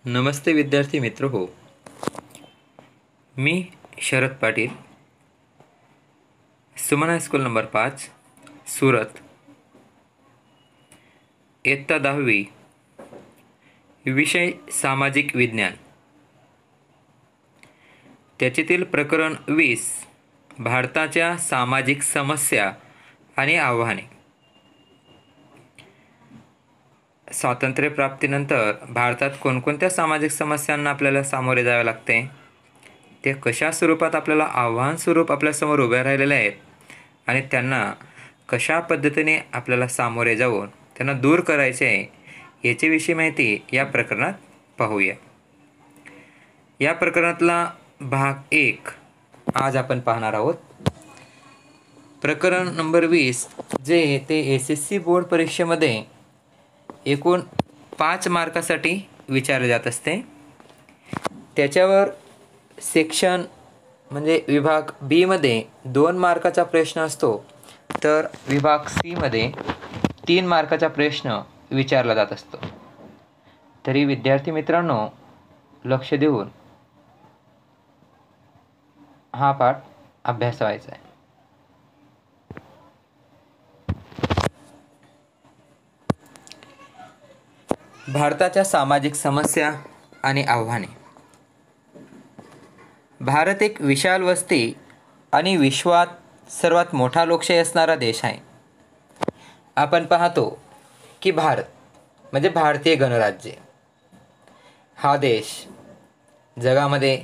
नमस्ते विद्यार्थी मित्र हो. मी शरद पाटील, सुमन हायस्कूल नंबर 5, सुरत. इयत्ता 10वी, विषय सामाजिक विज्ञान. त्याच्यातील प्रकरण 20, भारताच्या सामाजिक समस्या आणि आव्हाने. स्वातंत्र्यप्राप्तीनंतर भारतात कोणकोणत्या सामाजिक समस्यांना आपल्याला सामोरे जावे लागते, ते कशा स्वरूपात आपल्याला आव्हान स्वरूप आपल्यासमोर उभ्या राहिलेले आहेत आणि त्यांना कशा पद्धतीने आपल्याला सामोरे जाऊन त्यांना दूर करायचे आहे, याच्याविषयी माहिती या प्रकरणात पाहूया. या प्रकरणातला भाग 1 आज आपण पाहणार आहोत. प्रकरण नंबर 20 जे ते SSC बोर्ड परीक्षेमध्ये एकूण 5 मार्कासाठी विचारले जात असते. त्याच्यावर सेक्शन म्हणजे विभाग बी मध्ये 2 मार्काचा प्रश्न असतो, तर विभाग सी मध्ये 3 मार्काचा प्रश्न विचारला जात असतो. तरी विद्यार्थी मित्रांनो, लक्ष देऊन हा पाठ अभ्यासायचा आहे. भारताच्या सामाजिक समस्या आणि आव्हाने. भारत एक विशाल वस्ती आणि विश्वात सर्वात मोठा लोकशाही असणारा देश आहे. आपण पाहतो की भारत म्हणजे भारतीय गणराज्य हा देश जगामध्ये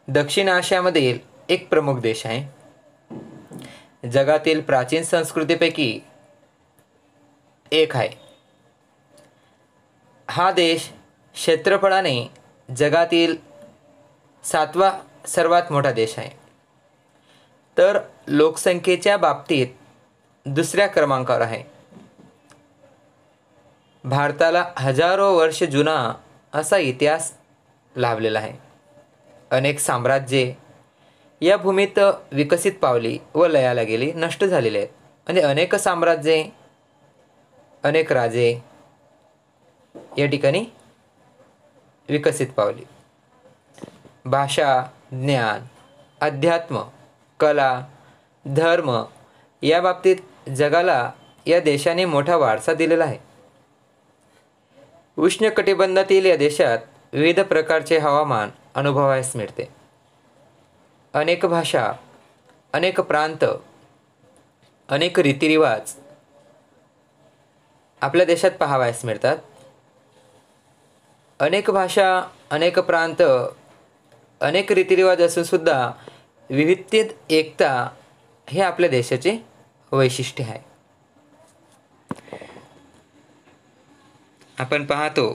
दक्षिण आशियामधील एक प्रमुख देश आहे. जगातील प्राचीन संस्कृतीपैकी एक आहे. हा देश क्षेत्रफळाने जगातील 7वा सर्वात मोठा देश आहे, तर लोकसंख्येच्या बाबतीत दुसऱ्या क्रमांकावर आहे. भारताला हजारो वर्ष जुना असा इतिहास लाभलेला आहे. अनेक साम्राज्ये या भूमीत विकसित पावली व लयाला गेली, नष्ट झालेले आहेत. म्हणजे अनेक साम्राज्ये, अनेक राजे या ठिकाणी विकसित पावली. भाषा, ज्ञान, अध्यात्म, कला, धर्म या बाबतीत जगाला या देशाने मोठा वारसा दिलेला आहे. उष्णकटिबंधातील या देशात विविध प्रकारचे हवामान अनुभवायला मिळते. अनेक भाषा, अनेक प्रांत, अनेक रीतिरिवाज आपल्या देशात पाहावयास मिळतात. अनेक भाषा, अनेक प्रांत, अनेक रीतिरिवाज असून सुद्धा विविधतेत एकता हे आपल्या देशाचे वैशिष्ट्य आहे. आपण पाहतो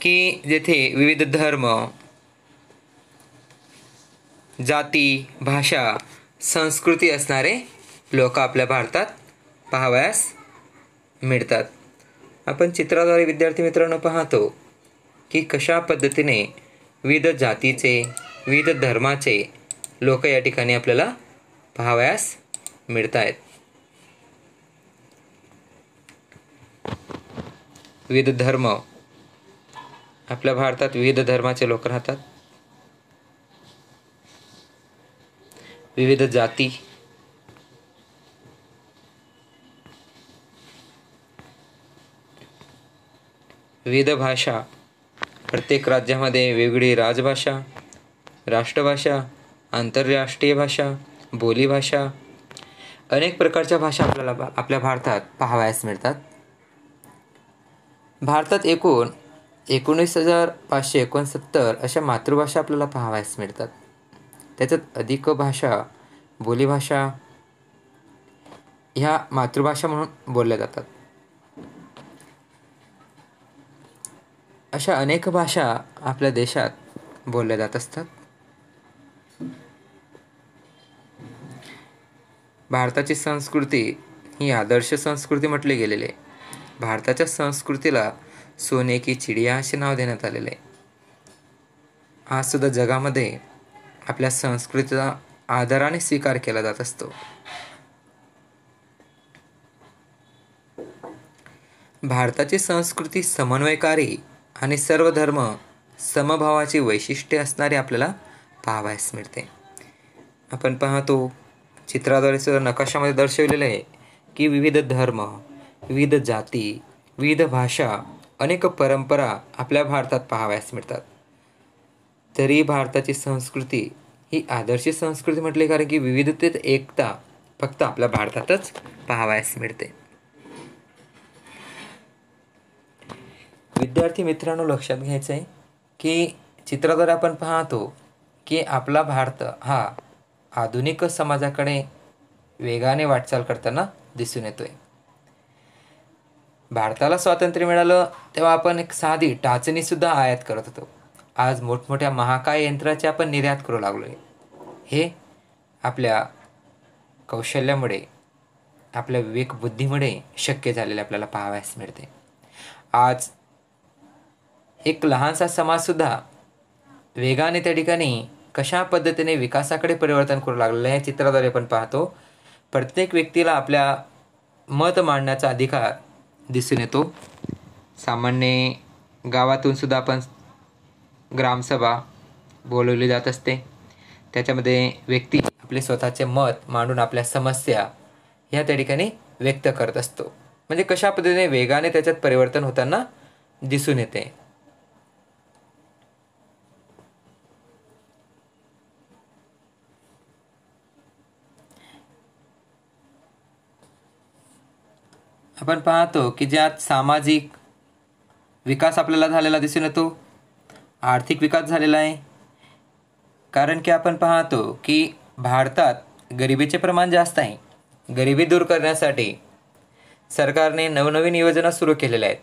की जेथे विविध धर्म, जाती, भाषा, संस्कृती असणारे लोक आपल्या भारतात पाहावयास मिळतात. आपण चित्राद्वारे विद्यार्थी मित्रांनो पाहतो की कशा पद्धतीने विविध जातीचे, विविध धर्माचे लोक या ठिकाणी आपल्याला पाहावयास मिळत आहेत. विविध धर्म, आपल्या भारतात विविध धर्माचे लोक राहतात. विविध जाती, विविध भाषा, प्रत्येक राज्यामध्ये वेगवेगळी राजभाषा, राष्ट्रभाषा, आंतरराष्ट्रीय भाषा, बोलीभाषा, अनेक प्रकारच्या भाषा आपल्याला आपल्या भारतात पाहावयास मिळतात. भारतात एकूण 19,569 अशा मातृभाषा आपल्याला पाहावयास मिळतात. त्याच्यात अधिक भाषा, बोलीभाषा ह्या मातृभाषा म्हणून बोलल्या जातात. अशा अनेक भाषा आपल्या देशात बोलल्या जात असतात. भारताची संस्कृती ही आदर्श संस्कृती म्हटली गेलेली आहे. भारताच्या संस्कृतीला सोने की चिडिया असे नाव देण्यात आलेले आहे. आज सुद्धा जगामध्ये आपल्या संस्कृतीचा आदराने स्वीकार केला जात असतो. भारताची संस्कृती समन्वयकारी आणि सर्व धर्म समभावाची वैशिष्ट्ये असणारी आपल्याला पाहावयास मिळते. आपण पाहतो चित्राद्वारे सुद्धा नकाशामध्ये दर्शवलेलं आहे की विविध धर्म, विविध जाती, विविध भाषा, अनेक परंपरा आपल्या भारतात पाहावयास मिळतात. तरी भारताची संस्कृती ही आदर्श संस्कृती म्हटली, कारण की विविधतेत एकता फक्त आपल्या भारतातच पाहावयास मिळते. विद्यार्थी मित्रांनो, लक्षात घ्यायचं आहे की चित्राद्वारे आपण पाहतो की आपला भारत हा आधुनिक समाजाकडे वेगाने वाटचाल करताना दिसून येतोय. भारताला स्वातंत्र्य मिळालं तेव्हा आपण एक साधी टाचणीसुद्धा आयात करत होतो. आज मोठमोठ्या महाकाय यंत्राची आपण निर्यात करू लागलो आहे. हे आपल्या कौशल्यामुळे, आपल्या विवेकबुद्धीमुळे शक्य झालेले आपल्याला पाहावयास मिळते. आज एक लहानसा समाजसुद्धा वेगाने त्या ठिकाणी कशा पद्धतीने विकासाकडे परिवर्तन करू लागलेलं आहे, चित्राद्वारे आपण पाहतो. प्रत्येक व्यक्तीला आपल्या मत मांडण्याचा अधिकार दिसून येतो. सामान्य गावातून सुद्धा आपण ग्रामसभा बोलवली जात असते. त्याच्यामध्ये व्यक्ती आपले स्वतःचे मत मांडून आपल्या समस्या ह्या त्या ठिकाणी व्यक्त करत असतो. म्हणजे कशा पद्धतीने वेगाने त्याच्यात परिवर्तन होताना दिसून येते. आपण पाहतो की ज्यात सामाजिक विकास आपल्याला झालेला दिसून येतो, आर्थिक विकास झालेला आहे. कारण की आपण पाहतो की भारतात गरिबीचे प्रमाण जास्त आहे. गरिबी दूर करण्यासाठी सरकारने नवनवीन योजना सुरू केलेल्या आहेत.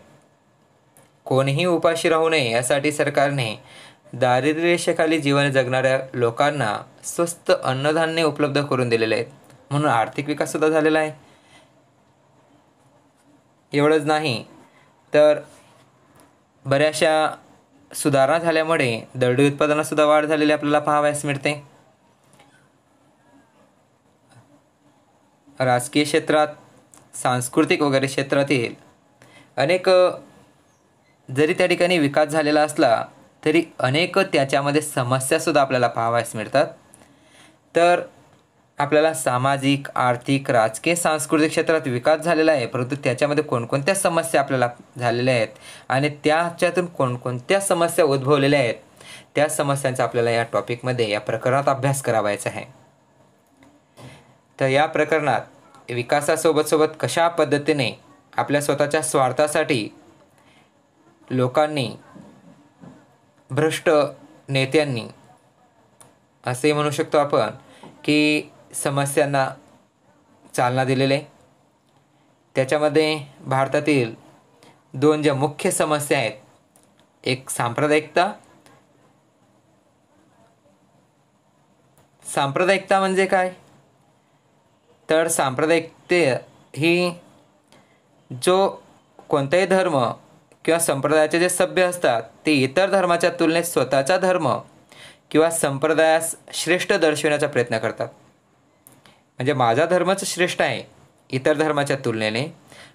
कोणीही उपाशी राहू नये यासाठी सरकारने दारिद्र्य रेषेखाली जीवन जगणाऱ्या लोकांना स्वस्त अन्नधान्य उपलब्ध करून दिलेले आहेत. म्हणून आर्थिक विकास सुद्धा झालेला आहे. एवढंच नाही तर बऱ्याचशा सुधारणा झाल्यामुळे दरडोई उत्पादनातसुद्धा वाढ झालेली आपल्याला पाहावयास मिळते. राजकीय क्षेत्रात, सांस्कृतिक वगैरे क्षेत्रातील अनेक जरी त्या ठिकाणी विकास झालेला असला तरी अनेक त्याच्यामध्ये समस्यासुद्धा आपल्याला पाहावयास मिळतात. तर आपल्याला सामाजिक, आर्थिक, राजकीय, सांस्कृतिक क्षेत्रात विकास झालेला आहे, परंतु त्याच्यामध्ये कोणकोणत्या समस्या आपल्याला झालेल्या आहेत आणि त्याच्यातून कोणकोणत्या समस्या उद्भवलेल्या आहेत, त्या समस्यांचा आपल्याला या टॉपिकमध्ये, या प्रकरणात अभ्यास करावायचा आहे. तर या प्रकरणात विकासासोबत सोबत कशा पद्धतीने आपल्या स्वतःच्या स्वार्थासाठी लोकांनी, भ्रष्ट नेत्यांनी, असे म्हणू शकतो आपण की समस्यांना चालना दिलेले. त्याच्यामध्ये भारतातील दोन ज्या मुख्य समस्या आहेत, एक सांप्रदायिकता. सांप्रदायिकता म्हणजे काय? तर सांप्रदायिकते ही जो कोणताही धर्म किंवा संप्रदायाचे जे सभ्य असतात ते इतर धर्माच्या तुलनेत स्वतःचा धर्म किंवा संप्रदायास श्रेष्ठ दर्शवण्याचा प्रयत्न करतात. म्हणजे माझा धर्मच श्रेष्ठ आहे इतर धर्माच्या तुलनेने,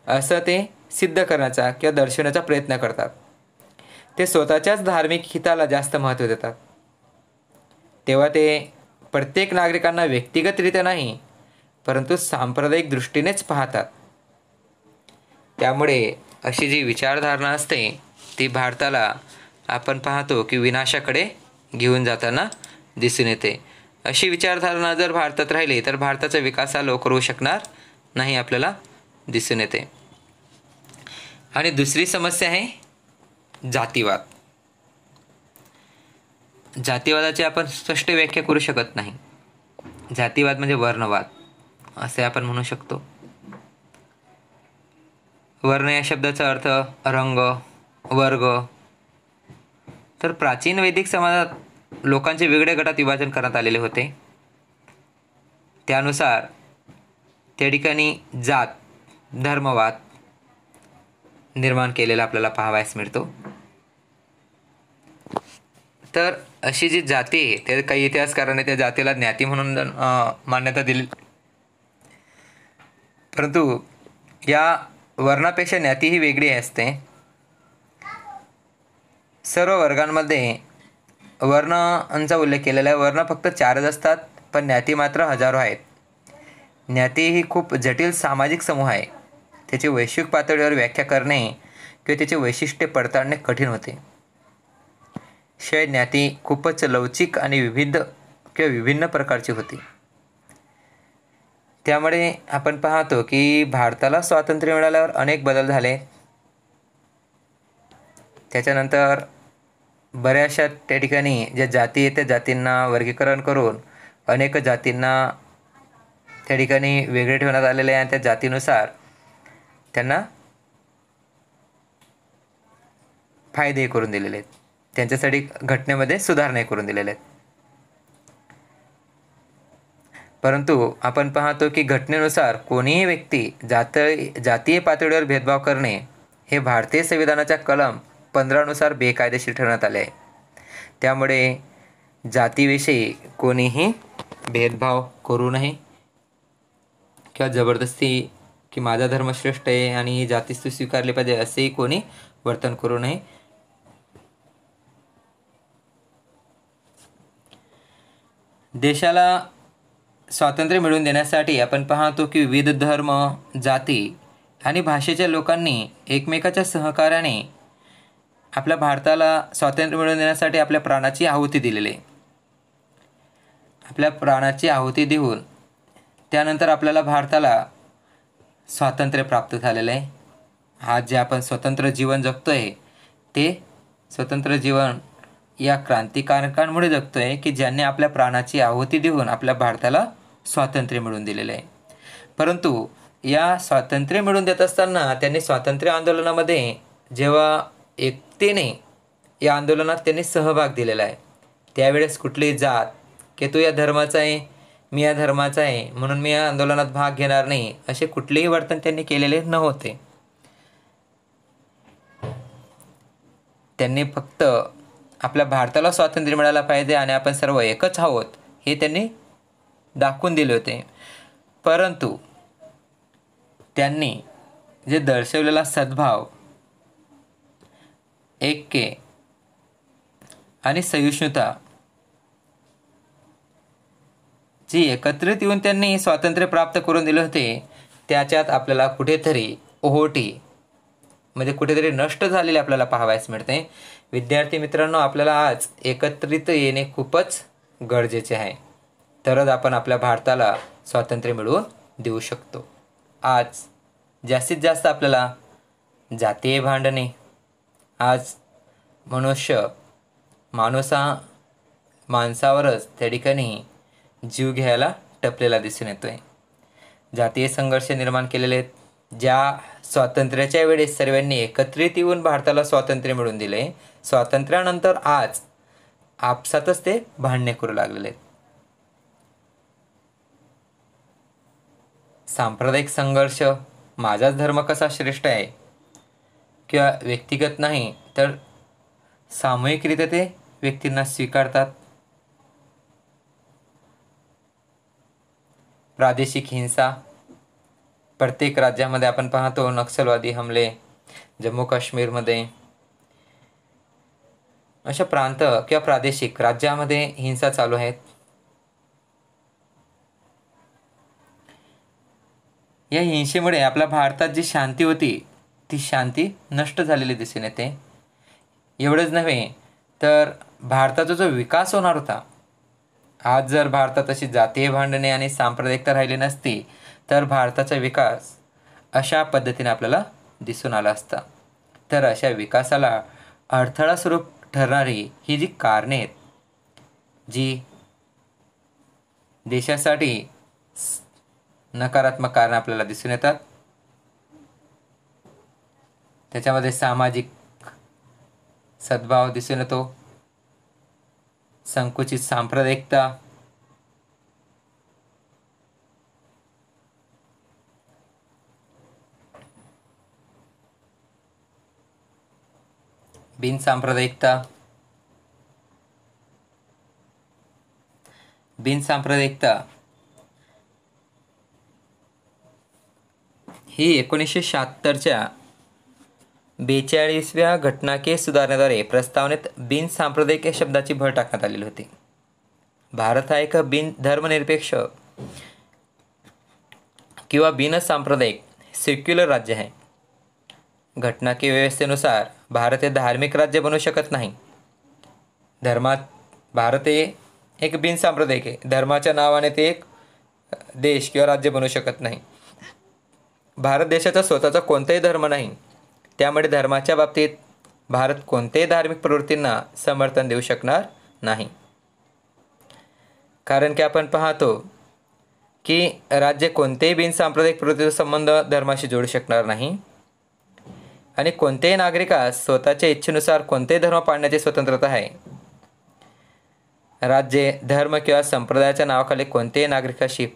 असं ते सिद्ध करण्याचा किंवा दर्शवण्याचा प्रयत्न करतात. ते स्वतःच्याच धार्मिक हिताला जास्त महत्त्व देतात. तेव्हा ते प्रत्येक नागरिकांना व्यक्तिगतरित्या नाही परंतु सांप्रदायिक दृष्टीनेच पाहतात. त्यामुळे अशी जी विचारधारणा असते ती भारताला आपण पाहतो की विनाशाकडे घेऊन जाताना दिसून येते. अशी विचारधारणा जर भारतात राहिली तर भारताचा विकास हा लवकर होऊ शकणार नाही आपल्याला दिसून येते. आणि दुसरी समस्या आहे जातीवाद. जातीवादाची आपण स्पष्ट व्याख्या करू शकत नाही. जातीवाद म्हणजे वर्णवाद असे आपण म्हणू शकतो. वर्ण या शब्दाचा अर्थ रंग, वर्ग. तर प्राचीन वैदिक समाजात लोकांचे वेगळ्या गटात विभाजन करण्यात आलेले होते. त्यानुसार त्या ठिकाणी जात, धर्मवाद निर्माण केलेला आपल्याला पाहावयास मिळतो. तर अशी जी जाती आहे ते काही इतिहासकारांनी त्या जातीला ज्ञाती म्हणून मान्यता दिली, परंतु या वर्णापेक्षा ज्ञाती ही वेगळी असते. सर्व वर्गांमध्ये वर्णांचा उल्लेख केलेला आहे. वर्ण फक्त 4च असतात, पण ज्ञाती मात्र हजारो आहेत. ज्ञाती ही खूप जटिल सामाजिक समूह आहे. त्याची वैश्विक पातळीवर व्याख्या करणे किंवा त्याचे वैशिष्ट्ये पडताळणे कठीण होते. शिवाय ज्ञाती खूपच लवचिक आणि विभिन्न प्रकारची होती. त्यामुळे आपण पाहतो की भारताला स्वातंत्र्य मिळाल्यावर अनेक बदल झाले. त्याच्यानंतर बऱ्याचशा त्या ठिकाणी ज्या जाती आहेत त्या जातींना वर्गीकरण करून अनेक जातींना त्या ठिकाणी वेगळे ठेवण्यात आलेले आहे आणि त्या जातीनुसार त्यांना फायदे करून दिलेले आहेत. त्यांच्यासाठी घटनेमध्ये सुधारणा करून दिलेल्या आहेत. परंतु आपण पाहतो की घटनेनुसार कोणीही व्यक्ती जातीय पातळीवर भेदभाव करणे हे भारतीय संविधानाच्या कलम 15 नुसार बेकायदेशीर ठरवण्यात आले आहे. त्यामुळे जातीविषयी कोणीही भेदभाव करू नये किंवा जबरदस्ती की माझा धर्म श्रेष्ठ आहे आणि ही जातीच तू स्वीकारली पाहिजे असेही कोणी वर्तन करू नये. देशाला स्वातंत्र्य मिळवून देण्यासाठी आपण पाहतो की विविध धर्म, जाती आणि भाषेच्या लोकांनी एकमेकाच्या सहकार्याने आपल्या भारताला स्वातंत्र्य मिळवून देण्यासाठी आपल्या प्राणाची आहुती दिलेली आहे. आपल्या प्राणाची आहुती देऊन त्यानंतर आपल्याला भारताला स्वातंत्र्य प्राप्त झालेलं आहे. आज जे आपण स्वतंत्र जीवन जगतोय ते स्वतंत्र जीवन या क्रांतिकारकांमुळे जगतोय की ज्यांनी आपल्या प्राणाची आहुती देऊन आपल्या भारताला स्वातंत्र्य मिळवून दिलेलं आहे. परंतु या स्वातंत्र्य मिळवून देत असताना त्यांनी स्वातंत्र्य आंदोलनामध्ये जेव्हा एकतेने या आंदोलनात त्यांनी सहभाग दिलेला आहे, त्यावेळेस कुठलीही जात की तू या धर्माचा आहे, मी या धर्माचा आहे म्हणून मी या आंदोलनात भाग घेणार नाही असे कुठलेही वर्तन त्यांनी केलेले नव्हते. त्यांनी फक्त आपल्या भारताला स्वातंत्र्य मिळायला पाहिजे आणि आपण सर्व एकच आहोत हे त्यांनी दाखवून दिले होते. परंतु त्यांनी जे दर्शवलेला सद्भाव, ऐक्य आणि सहिष्णुता जी एकत्रित येऊन त्यांनी स्वातंत्र्य प्राप्त करून दिले होते त्याच्यात आपल्याला कुठेतरी ओहोटी म्हणजे कुठेतरी नष्ट झालेले आपल्याला पाहावयास मिळते. विद्यार्थी मित्रांनो, आपल्याला आज एकत्रित येणे खूपच गरजेचे आहे, तरच आपण आपल्या भारताला स्वातंत्र्य मिळवून देऊ शकतो. आज जास्तीत जास्त आपल्याला जातीय भांडणे, आज माणूस हा माणसावरच त्या ठिकाणी जीव घ्यायला टपलेला दिसून येतोय. जातीय संघर्ष निर्माण केलेले आहेत. ज्या स्वातंत्र्याच्या वेळेस सर्वांनी एकत्रित येऊन भारताला स्वातंत्र्य मिळवून दिले, स्वातंत्र्यानंतर आज आपसातच ते भांडणे करू लागलेले आहेत. सांप्रदायिक संघर्ष, माझाच धर्म कसा श्रेष्ठ आहे किंवा व्यक्तिगत नाही तर सामूहिकरित्या ते व्यक्तींना स्वीकारतात. प्रादेशिक हिंसा, प्रत्येक राज्यामध्ये आपण पाहतो नक्षलवादी हमले, जम्मू काश्मीरमध्ये अशा प्रांत किंवा प्रादेशिक राज्यामध्ये हिंसा चालू आहेत. या हिंसेमुळे आपल्या भारतात जी शांती होती ती शांती नष्ट झालेली दिसून येते. एवढंच नव्हे तर भारताचा जो विकास होणार होता, आज जर भारतात अशी जातीय भांडणे आणि सांप्रदायिकता राहिली नसती तर भारताचा विकास अशा पद्धतीने आपल्याला दिसून आला असता. तर अशा विकासाला अडथळा स्वरूप ठरणारी ही जी कारणे आहेत, जी देशासाठी नकारात्मक कारणे आपल्याला दिसून येतात, त्याच्यामध्ये सामाजिक सद्भाव दिसून येतो, संकुचित सांप्रदायिकता, बिनसांप्रदायिकता ही 1976च्या 42व्या घटनाकीय सुधारणेद्वारे प्रस्तावनेत बिनसांप्रदायिक या शब्दाची भर टाकण्यात आलेली होती. भारत हा एक धर्मनिरपेक्ष किंवा बिनसांप्रदायिक सेक्युलर राज्य आहे. घटनाकीय व्यवस्थेनुसार भारत हे धार्मिक राज्य बनू शकत नाही. भारत हे एक बिनसांप्रदायिक आहे. धर्माच्या नावाने ते एक देश किंवा राज्य बनू शकत नाही. भारत देशाचा स्वतःचा कोणताही धर्म नाही. त्यामुळे धर्माच्या बाबतीत भारत कोणत्याही धार्मिक प्रवृत्तींना समर्थन देऊ शकणार नाही. कारण की आपण पाहतो की राज्य कोणत्याही बिनसांप्रदायिक प्रवृत्तीचा संबंध धर्माशी जोडू शकणार नाही आणि कोणत्याही नागरिकास स्वतःच्या इच्छेनुसार कोणतेही धर्म पाळण्याची स्वतंत्रता आहे. राज्य धर्म किंवा संप्रदायाच्या नावाखाली कोणत्याही नागरिकाशी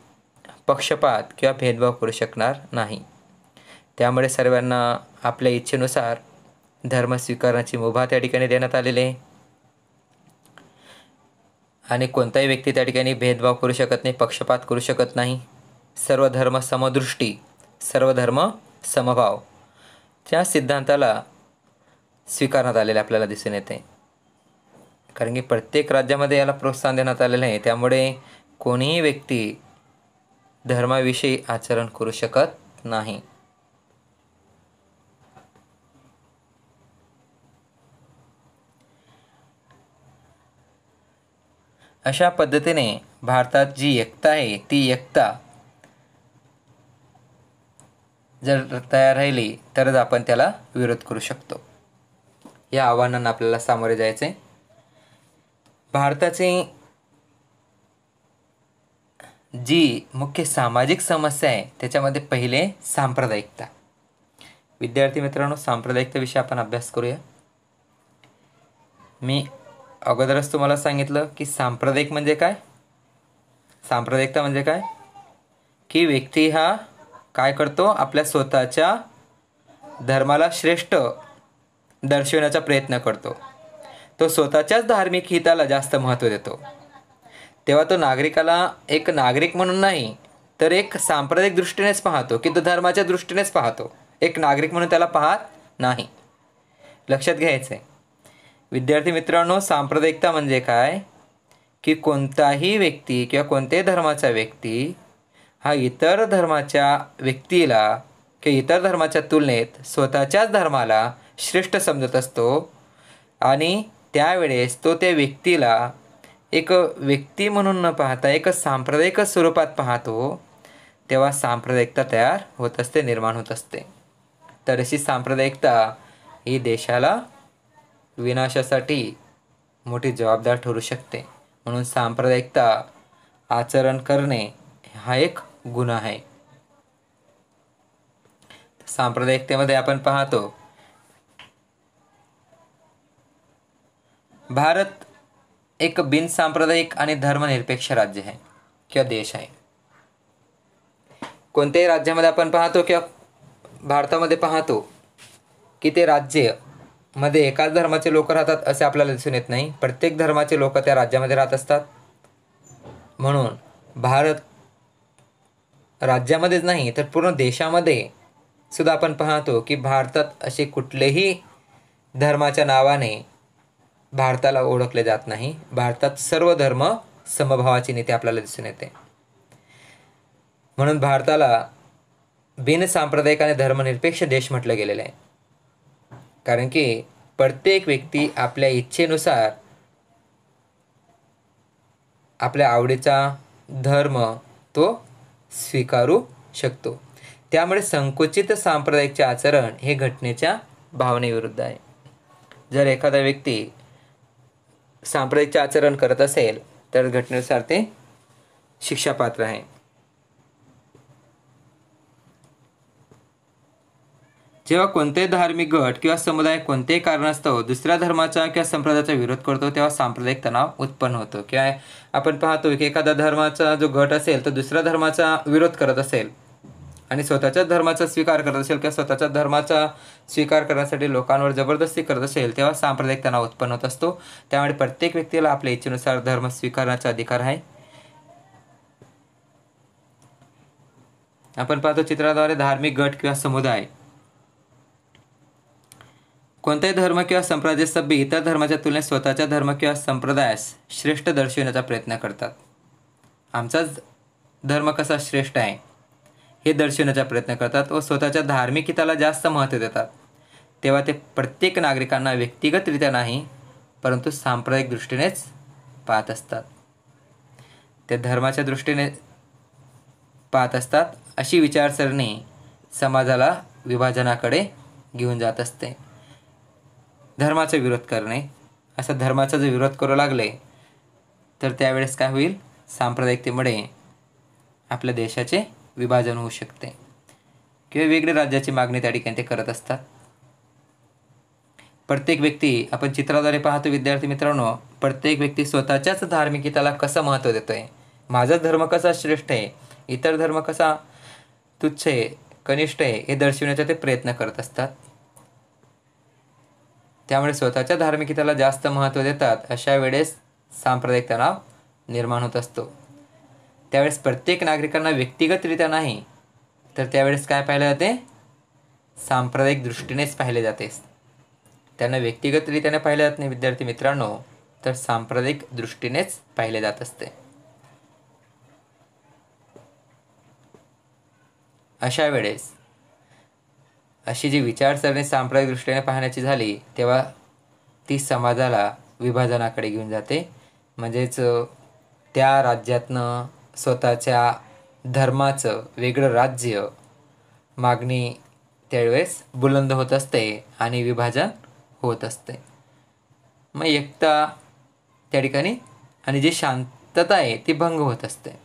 पक्षपात किंवा भेदभाव करू शकणार नाही. त्यामुळे सर्वांना आपल्या इच्छेनुसार धर्म स्वीकारण्याची मुभा त्या ठिकाणी देण्यात आलेली आहे आणि कोणताही व्यक्ती त्या ठिकाणी भेदभाव करू शकत नाही, पक्षपात करू शकत नाही. सर्व धर्म समदृष्टी, सर्व धर्म समभाव त्या सिद्धांताला स्वीकारण्यात आलेले आपल्याला दिसून येते. कारण की प्रत्येक राज्यामध्ये याला प्रोत्साहन देण्यात आलेलं आहे. त्यामुळे कोणीही व्यक्ती धर्माविषयी आचरण करू शकत नाही. अशा पद्धतीने भारतात जी एकता आहे ती एकता जर तयार राहिली तरच आपण त्याला विरोध करू शकतो. या आव्हानांना आपल्याला सामोरे जायचे. भारताची जी मुख्य सामाजिक समस्या आहे त्याच्यामध्ये पहिले सांप्रदायिकता. विद्यार्थी मित्रांनो, सांप्रदायिकता विषयी आपण अभ्यास करूया. मी अगोदरच तुम्हाला सांगितलं की सांप्रदायिक म्हणजे काय. सांप्रदायिकता म्हणजे काय की व्यक्ती हा काय करतो, आपल्या स्वतःच्या धर्माला श्रेष्ठ दर्शवण्याचा प्रयत्न करतो. तो स्वतःच्याच धार्मिक हिताला जास्त महत्त्व देतो. तेव्हा तो नागरिकाला एक नागरिक म्हणून नाही तर एक सांप्रदायिक दृष्टीनेच पाहतो की तो धर्माच्या दृष्टीनेच पाहतो. एक नागरिक म्हणून त्याला पाहत नाही. लक्षात घ्यायचं आहे. विद्यार्थी मित्रांनो, सांप्रदायिकता म्हणजे काय की कोणताही व्यक्ती किंवा कोणत्याही धर्माचा व्यक्ती हा इतर धर्माच्या व्यक्तीला किंवा इतर धर्माच्या तुलनेत स्वतःच्याच धर्माला श्रेष्ठ समजत असतो आणि त्यावेळेस तो त्या व्यक्तीला एक व्यक्ती म्हणून न पाहता एक सांप्रदायिक स्वरूपात पाहतो. तेव्हा सांप्रदायिकता तयार होत असते, निर्माण होत असते. तर अशी सांप्रदायिकता ही देशाला विनाशासाठी मोठी जबाबदार ठरू शकते. म्हणून सांप्रदायिकता आचरण करणे हा एक गुन्हा आहे. सांप्रदायिकतेमध्ये आपण पाहतो भारत एक बिनसांप्रदायिक आणि धर्मनिरपेक्ष राज्य आहे किंवा देश आहे. कोणत्याही राज्यामध्ये आपण पाहतो किंवा भारतामध्ये पाहतो की ते राज्य मध्ये एकाच धर्माचे लोक राहतात असे आपल्याला दिसून येत नाही. प्रत्येक धर्माचे लोक त्या राज्यामध्ये राहत असतात. म्हणून भारत राज्यामध्येच नाही तर पूर्ण देशामध्ये सुद्धा आपण पाहतो की भारतात असे कुठलेही धर्माच्या नावाने भारताला ओळखले जात नाही. भारतात सर्व धर्म समभावाची नीती आपल्याला दिसून येते. म्हणून भारताला बिनसांप्रदायिक आणि धर्मनिरपेक्ष देश म्हटलं गेलेलं आहे. कारण की प्रत्येक व्यक्ती आपल्या इच्छेनुसार आपल्या आवडीचा धर्म तो स्वीकारू शकतो. त्यामुळे संकुचित सांप्रदायिकचे आचरण हे घटनेच्या भावनेविरुद्ध आहे. जर एखादा व्यक्ती सांप्रदायिकचे आचरण करत असेल तर घटनेनुसार ते शिक्षापात्र आहे. जेव्हा कोणतेही धार्मिक गट किंवा समुदाय कोणत्याही कारणास्तव दुसऱ्या धर्माचा किंवा संप्रदायाचा विरोध करतो तेव्हा सांप्रदायिक तणाव उत्पन्न होतो. किंवा आपण पाहतो की एखादा धर्माचा जो गट असेल तो दुसऱ्या धर्माचा विरोध करत असेल आणि स्वतःच्याच धर्माचा स्वीकार करत असेल किंवा स्वतःच्या धर्माचा स्वीकार करण्यासाठी लोकांवर जबरदस्ती करत असेल तेव्हा सांप्रदायिक तणाव उत्पन्न होत असतो. त्यामुळे प्रत्येक व्यक्तीला आपल्या इच्छेनुसार धर्म स्वीकारण्याचा अधिकार आहे. आपण पाहतो चित्राद्वारे धार्मिक गट किंवा समुदाय कोणताही धर्म किंवा संप्रदाय सभ्य इतर धर्माच्या तुलनेत स्वतःच्या धर्म किंवा संप्रदायास श्रेष्ठ दर्शविण्याचा प्रयत्न करतात. आमचाच धर्म कसा श्रेष्ठ आहे हे दर्शविण्याचा प्रयत्न करतात व स्वतःच्या धार्मिक हिताला जास्त महत्त्व देतात. तेव्हा ते प्रत्येक नागरिकांना व्यक्तिगतरित्या नाही परंतु सांप्रदायिक दृष्टीनेच पाहत असतात. ते धर्माच्या दृष्टीने पाहत असतात. अशी विचारसरणी समाजाला विभाजनाकडे घेऊन जात असते. धर्माचा विरोध करणे, असा धर्माचा जर विरोध करू लागले तर त्यावेळेस काय होईल, सांप्रदायिकतेमुळे आपल्या देशाचे विभाजन होऊ शकते किंवा वेगळ्या राज्याची मागणी त्या ठिकाणी ते करत असतात. प्रत्येक व्यक्ती, आपण चित्राद्वारे पाहतो विद्यार्थी मित्रांनो, प्रत्येक व्यक्ती स्वतःच्याच धार्मिकतेला कसं महत्त्व देतोय, माझा धर्म कसा श्रेष्ठ आहे, इतर धर्म कसा तुच्छ आहे, कनिष्ठ आहे, हे दर्शविण्याचा ते प्रयत्न करत असतात. त्यामुळे स्वतःच्या धार्मिकतेला जास्त महत्त्व देतात. अशा वेळेस सांप्रदायिक तणाव निर्माण होत असतो. त्यावेळेस प्रत्येक नागरिकांना व्यक्तिगतरित्या नाही तर त्यावेळेस काय पाहिलं जाते, सांप्रदायिक दृष्टीनेच पाहिले जाते. त्यांना व्यक्तिगतरित्याने पाहिले जात नाही विद्यार्थी मित्रांनो, तर सांप्रदायिक दृष्टीनेच पाहिले जात असते. अशा वेळेस अशी जी विचारसरणी सांप्रदायिक दृष्टीने पाहण्याची झाली तेव्हा ती समाजाला विभाजनाकडे घेऊन जाते. म्हणजेच त्या राज्यातनं स्वतःच्या धर्माचं वेगळं राज्य मागणी त्यावेळेस बुलंद होत असते आणि विभाजन होत असते. मग एकता त्या ठिकाणी आणि जी शांतता आहे ती भंग होत असते.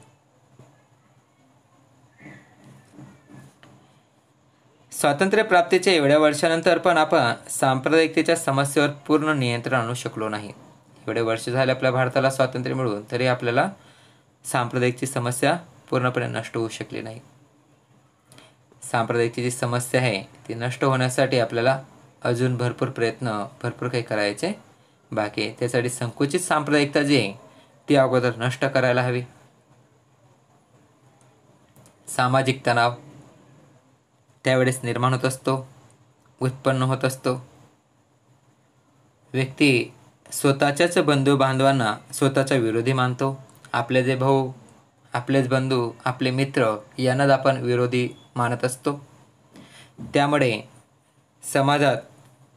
स्वातंत्र्य प्राप्तीच्या एवढ्या वर्षानंतर पण आपण सांप्रदायिकतेच्या समस्येवर पूर्ण नियंत्रण आणू शकलो नाही. एवढे वर्ष झाले आपल्या भारताला स्वातंत्र्य मिळून, तरी आपल्याला सांप्रदायिकची समस्या पूर्णपणे नष्ट होऊ शकली नाही. सांप्रदायिकची जी समस्या आहे ती नष्ट होण्यासाठी आपल्याला अजून भरपूर प्रयत्न, भरपूर काही करायचे बाकी आहे. त्यासाठी संकुचित सांप्रदायिकता जी आहे ती अगोदर नष्ट करायला हवी. सामाजिक तणाव त्यावेळेस निर्माण होत असतो, उत्पन्न होत असतो. व्यक्ती स्वतःच्याच बंधू बांधवांना स्वतःचा विरोधी मानतो. आपले जे भाऊ, आपलेच बंधू, आपले मित्र यांनाच आपण विरोधी मानत असतो. त्यामुळे समाजात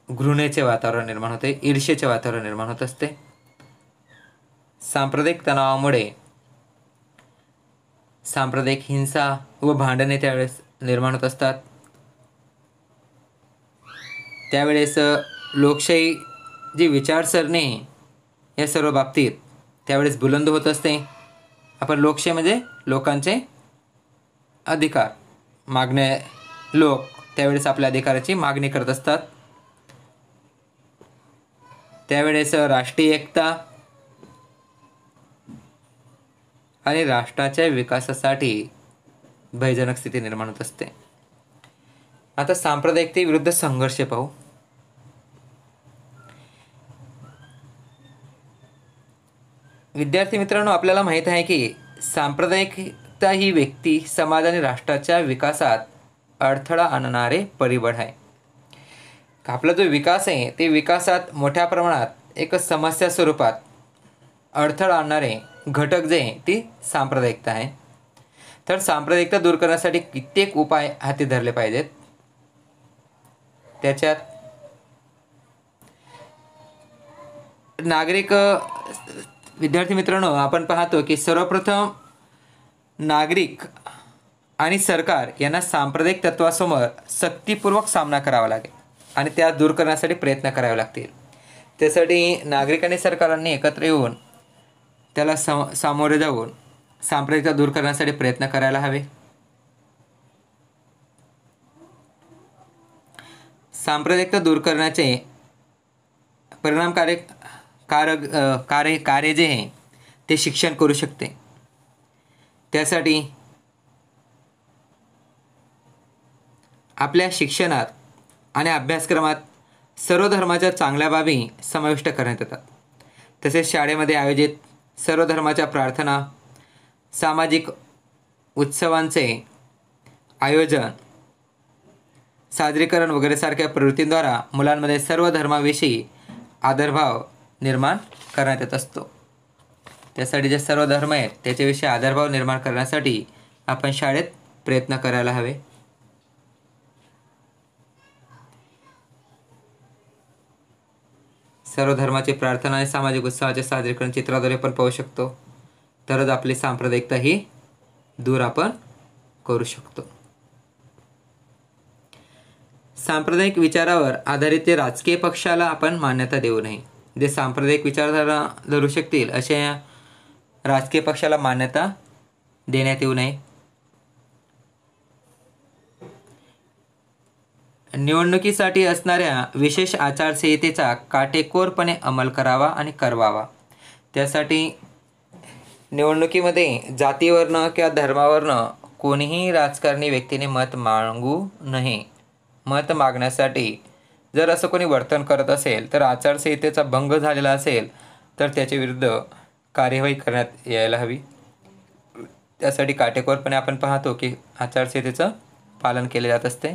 घृणेचे वातावरण निर्माण होते, ईर्ष्येचे वातावरण निर्माण होत असते. सांप्रदायिक तणावामुळे सांप्रदायिक हिंसा व भांडणे त्यावेळेस निर्माण होत असतात. त्यावेळेस लोकशाही जी विचारसरणी या सर्व बाबतीत त्यावेळेस बुलंद होत असते. आपण लोकशाही म्हणजे लोकांचे अधिकार मागणे, लोक त्यावेळेस आपल्या अधिकाराची मागणी करत असतात. त्यावेळेस राष्ट्रीय एकता आणि राष्ट्राच्या विकासासाठी भयजनक स्थिती निर्माण होत असते. आता सांप्रदायिकते विरुद्ध संघर्ष पाहू. विद्यार्थी मित्रांनो, आपल्याला माहीत आहे की सांप्रदायिकता ही व्यक्ती, समाज आणि राष्ट्राच्या विकासात अडथळा आणणारे परिबळ आहे. आपला जो विकास आहे ते विकासात मोठ्या प्रमाणात एक समस्या स्वरूपात अडथळा आणणारे घटक जे आहे ती सांप्रदायिकता आहे. तर सांप्रदायिकता दूर करण्यासाठी कित्येक उपाय हाती धरले पाहिजेत. त्याच्यात नागरिक, विद्यार्थी मित्रांनो, आपण पाहतो की सर्वप्रथम नागरिक आणि सरकार यांना सांप्रदायिक तत्वासमोर सक्तीपूर्वक सामना करावा लागेल आणि त्या दूर करण्यासाठी प्रयत्न करावे लागतील. त्यासाठी नागरिक आणि सरकारांनी एकत्र येऊन त्याला सामोरे जाऊन सांप्रदायिकता दूर करण्यासाठी प्रयत्न करायला हवे. सांप्रदायिकता दूर करण्याचे परिणामकारक कार्य जे आहे ते शिक्षण करू शकते. त्यासाठी आपल्या शिक्षणात आणि अभ्यासक्रमात सर्व धर्माच्या चांगल्या बाबी समाविष्ट करण्यात येतात. तसेच शाळेमध्ये आयोजित सर्व धर्माच्या प्रार्थना, सामाजिक उत्सवांचे आयोजन, सादरीकरण वगैरे सारख्या प्रवृत्तींद्वारा मुलांमध्ये सर्व धर्माविषयी आदरभाव निर्माण करण्यात येत असतो. त्यासाठी जे सर्व धर्म आहेत त्याच्याविषयी आदरभाव निर्माण करण्यासाठी आपण शाळेत प्रयत्न करायला हवे. सर्व धर्माची प्रार्थना आणि सामाजिक उत्सवाचे सादरीकरण चित्राद्वारे पण पाहू शकतो. तरच आपली सांप्रदायिकता ही दूर आपण करू शकतो. सांप्रदायिक विचारावर आधारित राजकीय पक्षाला आपण मान्यता देऊ नये. जे सांप्रदायिक विचारधारा धरू शकतील अशा राजकीय पक्षाला मान्यता देण्यात येऊ नये. निवडणुकीसाठी असणाऱ्या विशेष आचारसंहितेचा काटेकोरपणे अंमल करावा आणि करवावा. त्यासाठी निवडणुकीमध्ये जातीवरनं किंवा धर्मावरनं कोणीही राजकारणी व्यक्तीने मत मागू नये. मत मागण्यासाठी जर असं कोणी वर्तन करत असेल तर आचारसंहितेचा भंग झालेला असेल तर त्याच्या विरुद्ध कार्यवाही करण्यात यायला हवी. त्यासाठी काटेकोरपणे आपण पाहतो की आचारसंहितेचं पालन केले जात असते.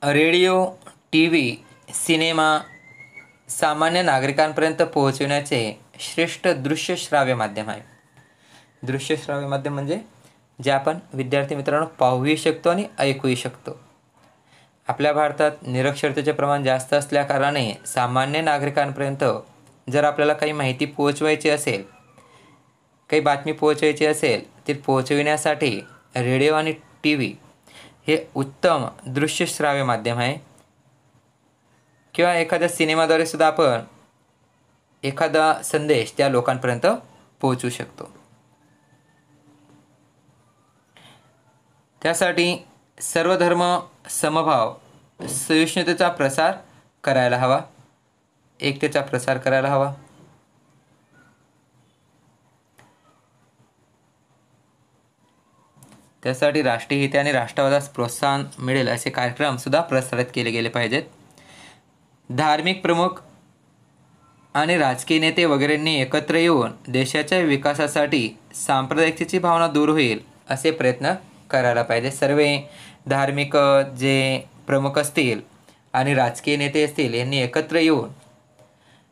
रेडिओ, TV, सिनेमा सामान्य नागरिकांपर्यंत पोहोचविण्याचे श्रेष्ठ दृश्य श्राव्य माध्यम आहे. दृश्य श्राव्य माध्यम म्हणजे जे आपण विद्यार्थी मित्रांनो पाहूही शकतो आणि ऐकूही शकतो. आपल्या भारतात निरक्षरतेचे प्रमाण जास्त असल्याकारणाने सामान्य नागरिकांपर्यंत जर आपल्याला काही माहिती पोहोचवायची असेल, काही बातमी पोहोचवायची असेल, ती पोहोचविण्यासाठी रेडिओ आणि TV हे उत्तम दृश्य श्राव्य माध्यम आहे. किंवा एखाद्या सिनेमाद्वारे सुद्धा आपण एखादा संदेश त्या लोकांपर्यंत पोहोचवू शकतो. त्यासाठी सर्व धर्म समभाव सहिष्णुतेचा प्रसार करायला हवा, एकतेचा प्रसार करायला हवा. त्यासाठी राष्ट्रीय हिते आणि राष्ट्रवादास प्रोत्साहन मिळेल असे कार्यक्रम सुद्धा प्रसारित केले गेले पाहिजेत. धार्मिक प्रमुख आणि राजकीय नेते वगैरेंनी एकत्र येऊन देशाच्या विकासासाठी सांप्रदायिकतेची भावना दूर होईल असे प्रयत्न करायला पाहिजे. सर्व धार्मिक जे प्रमुख असतील आणि राजकीय नेते असतील यांनी एकत्र येऊन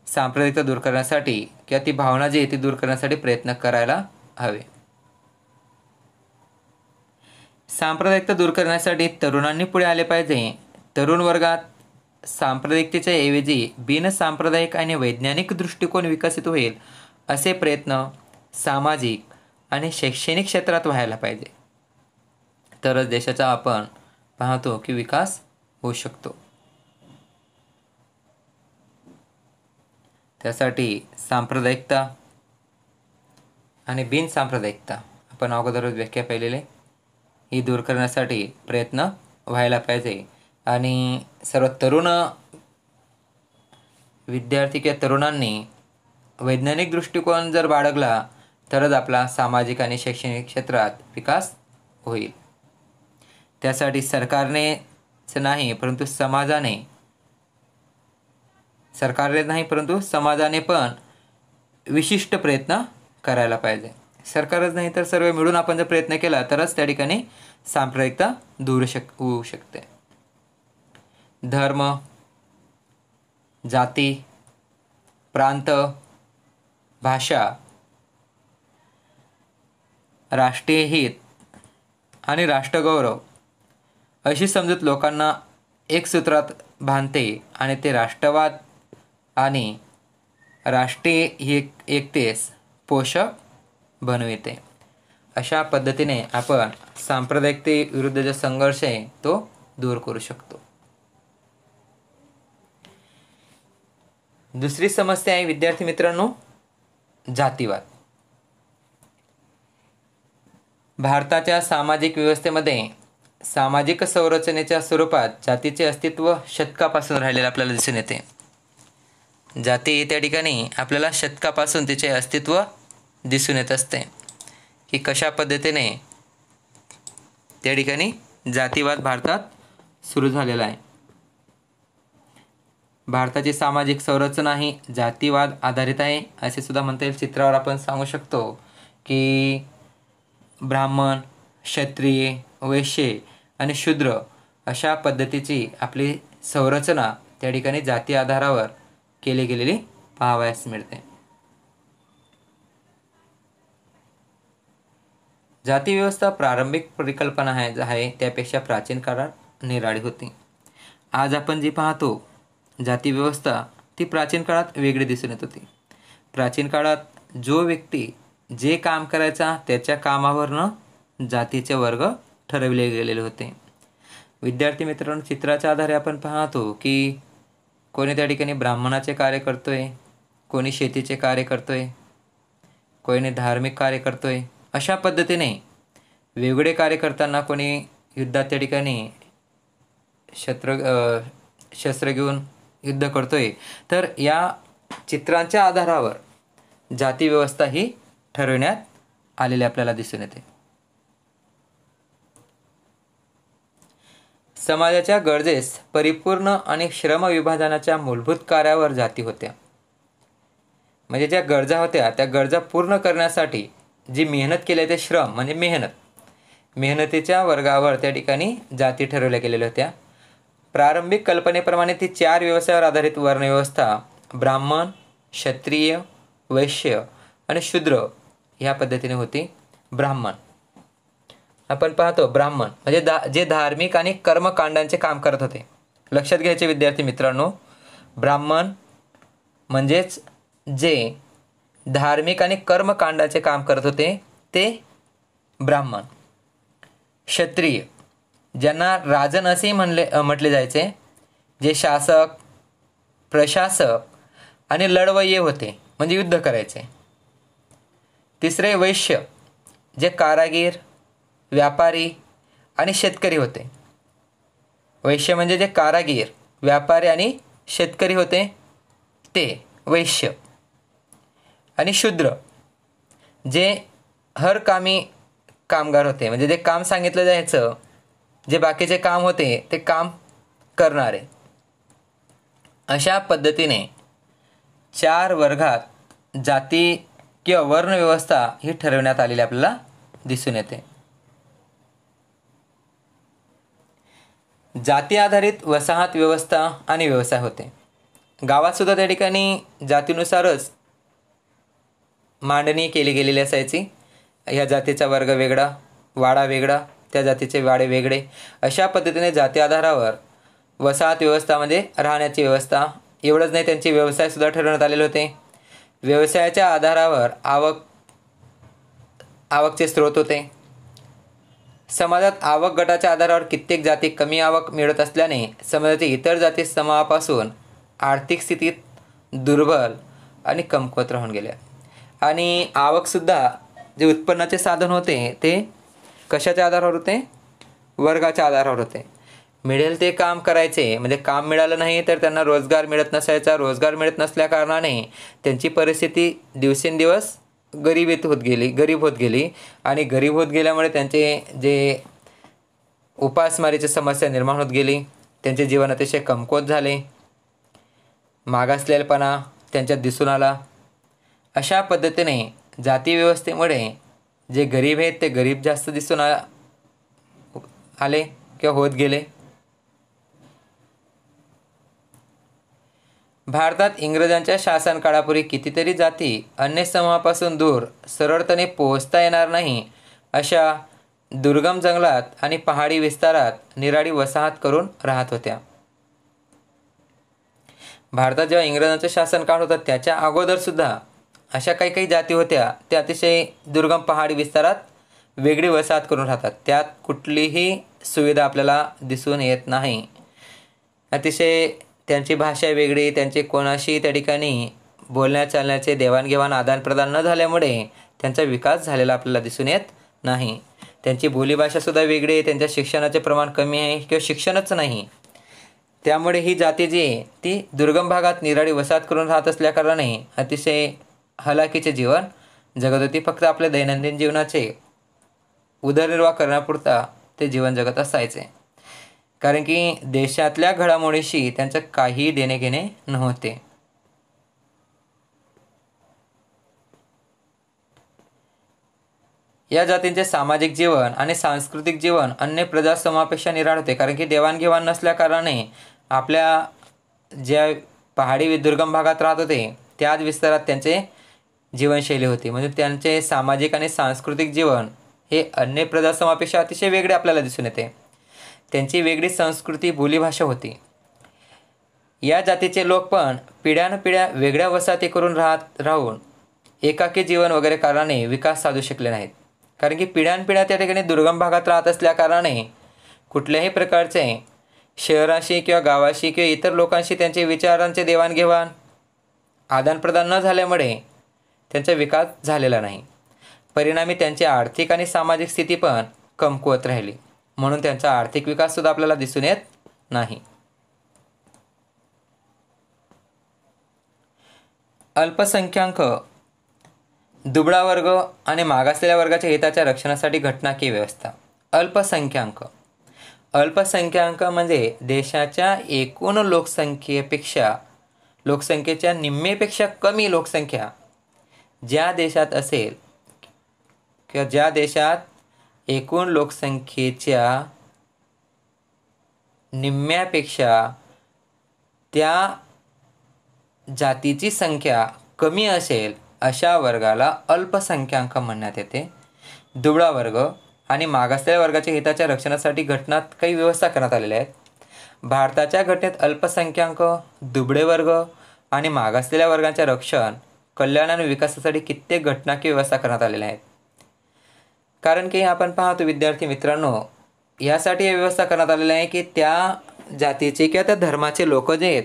सांप्रदायिकता दूर करण्यासाठी किंवा ती भावना जी आहे ती दूर करण्यासाठी प्रयत्न करायला हवे. सांप्रदायिकता दूर करण्यासाठी तरुणांनी पुढे आले पाहिजे. तरुण वर्गात सांप्रदायिकतेच्या ऐवजी बिन सांप्रदायिक आणि वैज्ञानिक दृष्टिकोन विकसित होईल असे प्रयत्न सामाजिक आणि शैक्षणिक क्षेत्रात व्हायला पाहिजे. तरच देशाचा आपण पाहतो की विकास होऊ शकतो. त्यासाठी सांप्रदायिकता आणि बिन सांप्रदायिकता आपण अगोदरच व्याख्या पाहिलेले ही दूर करण्यासाठी प्रयत्न व्हायला पाहिजे. आणि सर्व तरुण विद्यार्थी किंवा तरुणांनी वैज्ञानिक दृष्टिकोन जर बाळगला तरच आपला सामाजिक आणि शैक्षणिक क्षेत्रात विकास होईल. त्यासाठी सरकारने नाही परंतु समाजाने पण विशिष्ट प्रयत्न करायला पाहिजे. सरकारच नाही तर सर्व मिळून आपण जर प्रयत्न केला तरच त्या ठिकाणी सांप्रदायिकता दूर होऊ शकते. धर्म, जाती, प्रांत, भाषा, राष्ट्रीय हित आणि राष्ट्रगौरव अशी समजूत लोकांना एक सूत्रात बांधते आणि ते राष्ट्रवाद आणि राष्ट्रीय एकतेस पोषक बनविते. अशा पद्धतीने आपण सांप्रदायिकते विरुद्ध जो संघर्ष आहे तो दूर करू शकतो. दुसरी समस्या आहे विद्यार्थी मित्रांनो जातीवाद. भारताच्या सामाजिक व्यवस्थेमध्ये सामाजिक संरचनेच्या स्वरूपात जातीचे अस्तित्व शतकापासून राहिलेले आपल्याला दिसून येते. जाती त्या ठिकाणी आपल्याला शतकापासून तिचे अस्तित्व दिसून येत असते की कशा पद्धतीने त्या ठिकाणी जातीवाद भारतात सुरू झालेला आहे. भारताची सामाजिक संरचना ही जातीवाद आधारित आहे असे सुद्धा म्हणता येईल. चित्रावर आपण सांगू शकतो की ब्राह्मण, क्षत्रिय, वैश्य आणि शूद्र अशा पद्धतीची आपली संरचना त्या ठिकाणी जाती आधारावर केली गेलेली पाहावयास मिळते. जाती व्यवस्था प्रारंभिक परिकल्पना आहे त्यापेक्षा प्राचीन काळात निराळी होती. आज आपण जी पाहतो जाती व्यवस्था ती प्राचीन काळात वेगळी दिसून येत होती. प्राचीन काळात जो व्यक्ती जे काम करायचा त्याच्या कामावरनं जातीचे वर्ग ठरविले गेलेले होते. विद्यार्थी मित्रांनो, चित्राच्या आधारे आपण पाहतो की कोणी त्या ठिकाणी ब्राह्मणाचे कार्य करतोय, कोणी शेतीचे कार्य करतोय, कोणी धार्मिक कार्य करतोय. अशा पद्धतीने वेगवेगळे कार्य करताना कोणी युद्धात त्या ठिकाणी शस्त्र घेऊन युद्ध करतोय. तर या चित्रांच्या आधारावर जाती व्यवस्था ही ठरवण्यात आलेली आपल्याला दिसून येते. समाजाच्या गरजेस परिपूर्ण आणि श्रम विभाजनाच्या मूलभूत कार्यावर जाती होत्या. म्हणजे ज्या गरजा होत्या त्या गरजा पूर्ण करण्यासाठी जी मेहनत केली ते श्रम म्हणजे मेहनतीच्या वर्गावर त्या ठिकाणी जाती ठरवल्या गेलेल्या होत्या. प्रारंभिक कल्पनेप्रमाणे ती 4 व्यवसायावर आधारित वर्णव्यवस्था ब्राह्मण, क्षत्रिय, वैश्य आणि शूद्र ह्या पद्धतीने होती. ब्राह्मण आपण पाहतो, ब्राह्मण म्हणजे जे धार्मिक आणि कर्मकांडांचे काम करत होते. लक्षात घ्यायचे विद्यार्थी मित्रांनो, ब्राह्मण म्हणजेच जे धार्मिक आणि कर्मकांडाचे काम करत होते ते ब्राह्मण. क्षत्रिय ज्यांना राजन असेही म्हटले जायचे, जे शासक, प्रशासक आणि लढवय्ये होते म्हणजे युद्ध करायचे. तिसरे वैश्य जे कारागीर, व्यापारी आणि शेतकरी होते. वैश्य म्हणजे जे कारागीर, व्यापारी आणि शेतकरी होते ते वैश्य. आणि शूद्र जे हर कामी कामगार होते, म्हणजे जे काम सांगितलं जायचं, जे बाकीचे काम होते ते काम करणारे. अशा पद्धतीने 4 वर्गात जाती किंवा वर्णव्यवस्था ही ठरवण्यात आलेली आपल्याला दिसून येते. जाती आधारित वसाहत व्यवस्था आणि व्यवसाय होते. गावात सुद्धा त्या ठिकाणी जातीनुसारच मांडणी केली गेलेली असायची. ह्या जातीचा वर्ग वेगळा, वाडा वेगळा, त्या जातीचे वाडे वेगळे. अशा पद्धतीने जाती आधारावर वसाहत व्यवस्था म्हणजे राहण्याची व्यवस्था. एवढंच नाही, त्यांचे व्यवसाय सुद्धा ठरवण्यात आलेले होते. व्यवसायाच्या आधारावर आवकचे स्रोत होते. समाजात आवक गटाच्या आधारावर कित्येक जाती कमी आवक मिळत असल्याने समाजाच्या इतर जाती समूहापासून आर्थिक स्थितीत दुर्बल आणि कमकुवत राहून गेल्या. आणि आवकसुद्धा जे उत्पन्नाचे साधन होते ते कशाच्या आधारावर होते? वर्गाच्या आधारावर होते. मिळेल ते काम करायचे, म्हणजे काम मिळालं नाही तर त्यांना रोजगार मिळत नसायचा. रोजगार मिळत नसल्याकारणाने त्यांची परिस्थिती दिवसेंदिवस गरीब होत गेली आणि गरीब होत गेल्यामुळे त्यांचे जे उपासमारीची समस्या निर्माण होत गेली. त्यांचे जीवन अतिशय कमकुवत झाले. मागासलेलपणा त्यांच्यात दिसून आला. अशा पद्धतीने जाती व्यवस्थेमुळे जे गरीब आहेत ते गरीब जास्त दिसून आले किंवा होत गेले. भारतात इंग्रजांच्या शासन काळापूर्वी कितीतरी जाती अन्य समूहापासून दूर सरळतेने पोहोचता येणार नाही अशा दुर्गम जंगलात आणि पहाडी विस्तारात निराळी वसाहत करून राहत होत्या. भारतात जेव्हा इंग्रजांचं शासन काळ होता त्याच्या अगोदर सुद्धा अशा काही जाती होत्या, त्या अतिशय दुर्गम पहाडी विस्तारात वेगळी वसाहत करून राहतात. त्यात कुठलीही सुविधा आपल्याला दिसून येत नाही. अतिशय त्यांची भाषा वेगळी, त्यांचे कोणाशी त्या ठिकाणी बोलण्या चालण्याचे देवाणघेवाण आदानप्रदान न झाल्यामुळे त्यांचा विकास झालेला आपल्याला दिसून येत नाही. त्यांची बोलीभाषासुद्धा वेगळी आहे, त्यांच्या शिक्षणाचे प्रमाण कमी आहे किंवा शिक्षणच नाही. त्यामुळे ही जाती जी आहे ती दुर्गम भागात निराळी वसाहत करून राहत असल्याकारणाने अतिशय हलाखीचे जीवन जगत होती. फक्त आपल्या दैनंदिन जीवनाचे उदरनिर्वाह करण्यापुरता ते जीवन जगत असायचे, कारण की देशातल्या घडामोडीशी त्यांचं काही देणे घेणे नव्हते. या जातींचे सामाजिक जीवन आणि सांस्कृतिक जीवन अन्य प्रजासमूहापेक्षा निराळ होते, कारण की देवाणघेवाण नसल्याकारणाने आपल्या ज्या पहाडी दुर्गम भागात राहत होते त्याच विस्तारात त्यांचे जीवनशैली होती. म्हणजे त्यांचे सामाजिक आणि सांस्कृतिक जीवन हे अन्य प्रजासमूहापेक्षा अतिशय वेगळे आपल्याला दिसून येते. त्यांची वेगळी संस्कृती, बोलीभाषा होती. या जातीचे लोक पण पिढ्यानपिढ्या वेगळ्या वसाहती करून राहून एकाकी जीवन वगैरे कारणाने विकास साधू शकले नाहीत, कारण की पिढ्यानपिढ्या त्या ठिकाणी दुर्गम भागात राहत असल्याकारणाने कुठल्याही प्रकारचे शहराशी किंवा गावाशी किंवा इतर लोकांशी त्यांचे विचारांचे देवाणघेवाण आदानप्रदान न झाल्यामुळे त्यांचा विकास झालेला नाही. परिणामी त्यांची आर्थिक आणि सामाजिक स्थिती पण कमकुवत राहिली, म्हणून त्यांचा आर्थिक विकाससुद्धा आपल्याला दिसून येत नाही. अल्पसंख्याक, दुबळा वर्ग आणि मागासलेल्या वर्गाच्या हिताच्या रक्षणासाठी घटनाकीय व्यवस्था. अल्पसंख्याक म्हणजे देशाच्या एकूण लोकसंख्येच्या निम्मेपेक्षा कमी लोकसंख्या ज्या देशात असेल किंवा ज्या देशात एकूण लोकसंख्येच्या निम्म्यापेक्षा त्या जातीची संख्या कमी असेल अशा वर्गाला अल्पसंख्याक म्हणण्यात येते. दुबळा वर्ग आणि मागासलेल्या वर्गाच्या हिताच्या रक्षणासाठी घटनात काही व्यवस्था करण्यात आलेल्या आहेत. भारताच्या घटनेत अल्पसंख्याक, दुबळे वर्ग आणि मागासलेल्या वर्गांच्या रक्षण, कल्याण आणि विकासासाठी कित्येक घटनाकीय व्यवस्था करण्यात आलेल्या आहेत. कारण की आपण पाहतो विद्यार्थी मित्रांनो, यासाठी व्यवस्था करण्यात आलेल्या आहे की त्या जातीचे किंवा त्या धर्माचे लोक जे आहेत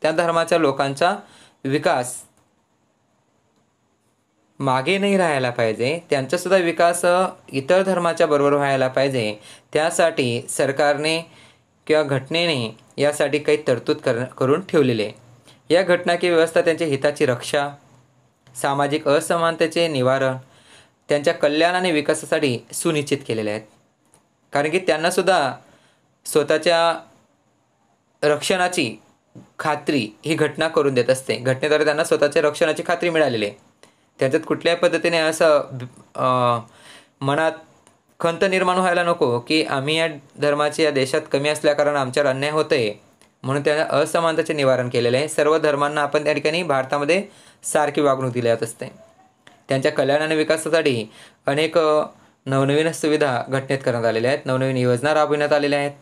त्या धर्माच्या लोकांचा विकास मागे नाही राहायला पाहिजे, त्यांचासुद्धा विकास इतर धर्माच्या बरोबर व्हायला पाहिजे. त्यासाठी सरकारने किंवा घटनेने यासाठी काही तरतूद करून ठेवलेली आहे. या घटनाकीय व्यवस्था त्यांच्या हिताची रक्षा, सामाजिक असमानतेचे निवारण, त्यांच्या कल्याण आणि विकासासाठी सुनिश्चित केलेल्या आहेत. कारण की त्यांनासुद्धा स्वतःच्या रक्षणाची खात्री ही घटना करून देत असते. घटनेद्वारे त्यांना स्वतःच्या रक्षणाची खात्री मिळालेली आहे. त्यांच्यात कुठल्याही पद्धतीने असं मनात खंत निर्माण व्हायला नको की आम्ही या धर्माचे या देशात कमी असल्याकारण आमच्यावर अन्याय होत आहे, म्हणून त्यांना असमानतेचे निवारण केलेले आहे. सर्व धर्मांना आपण त्या ठिकाणी भारतामध्ये सारखी वागणूक दिली जात असते. त्यांच्या कल्याण आणि विकासासाठी अनेक नवनवीन सुविधा घटनेत करण्यात आलेल्या आहेत, नवनवीन योजना राबविण्यात आलेल्या आहेत.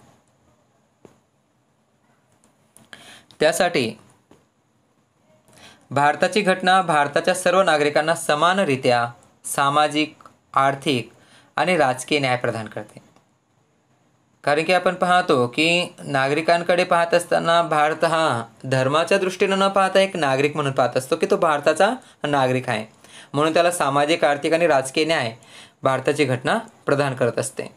त्यासाठी भारताची घटना भारताच्या सर्व नागरिकांना समानरित्या सामाजिक, आर्थिक आणि राजकीय न्याय प्रदान करते. कारण की आपण पाहतो की नागरिकांकडे पाहत असताना भारत हा धर्माच्या दृष्टीनं न पाहता एक नागरिक म्हणून पाहत असतो की तो भारताचा नागरिक आहे, म्हणून त्याला सामाजिक, आर्थिक आणि राजकीय न्याय भारताची घटना प्रदान करत असते.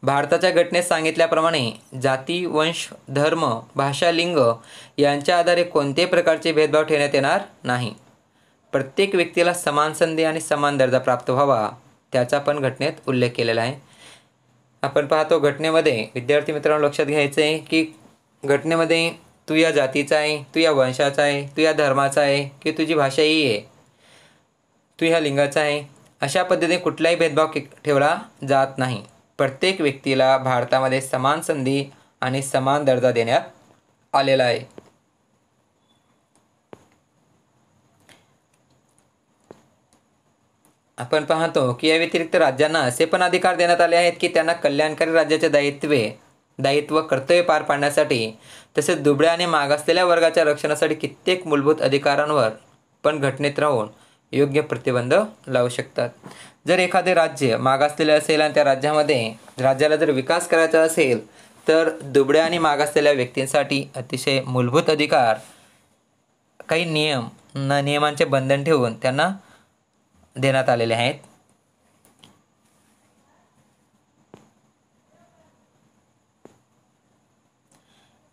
भारताच्या घटनेत सांगितल्याप्रमाणे जाती, वंश, धर्म, भाषा, लिंग यांच्या आधारे कोणत्याही प्रकारचे भेदभाव ठेवण्यात येणार नाही. प्रत्येक व्यक्तीला समान संधी आणि समान दर्जा प्राप्त व्हावा त्याचा पण घटनेत उल्लेख केलेला आहे. आपण पाहतो घटनेमध्ये विद्यार्थी मित्रांनो लक्षात घ्यायचं आहे की घटनेमध्ये तू या जातीचा आहे, तू या वंशाचा आहे, तू या धर्माचा आहे, की तुझी भाषा ही आहे, तू ह्या लिंगाचा आहे, अशा पद्धतीने कुठलाही भेदभाव ठेवला जात नाही. प्रत्येक व्यक्तीला भारतामध्ये समान संधी आणि समान दर्जा देण्यात आलेला आहे. आपण पाहतो की या व्यतिरिक्त राज्यांना असे पण अधिकार देण्यात आले आहेत की त्यांना कल्याणकारी राज्याचे दायित्व कर्तव्य पार पाडण्यासाठी तसेच दुबळ्या आणि मागासलेल्या वर्गाच्या रक्षणासाठी कित्येक मूलभूत अधिकारांवर पण घटनेत राहून योग्य प्रतिबंध लावू शकतात. जर एखादे राज्य मागासलेले असेल आणि त्या राज्याला जर विकास करायचा असेल तर दुबळ्या आणि मागासलेल्या व्यक्तींसाठी अतिशय मूलभूत अधिकार, काही नियमांचे बंधन ठेवून त्यांना देण्यात आलेले आहेत.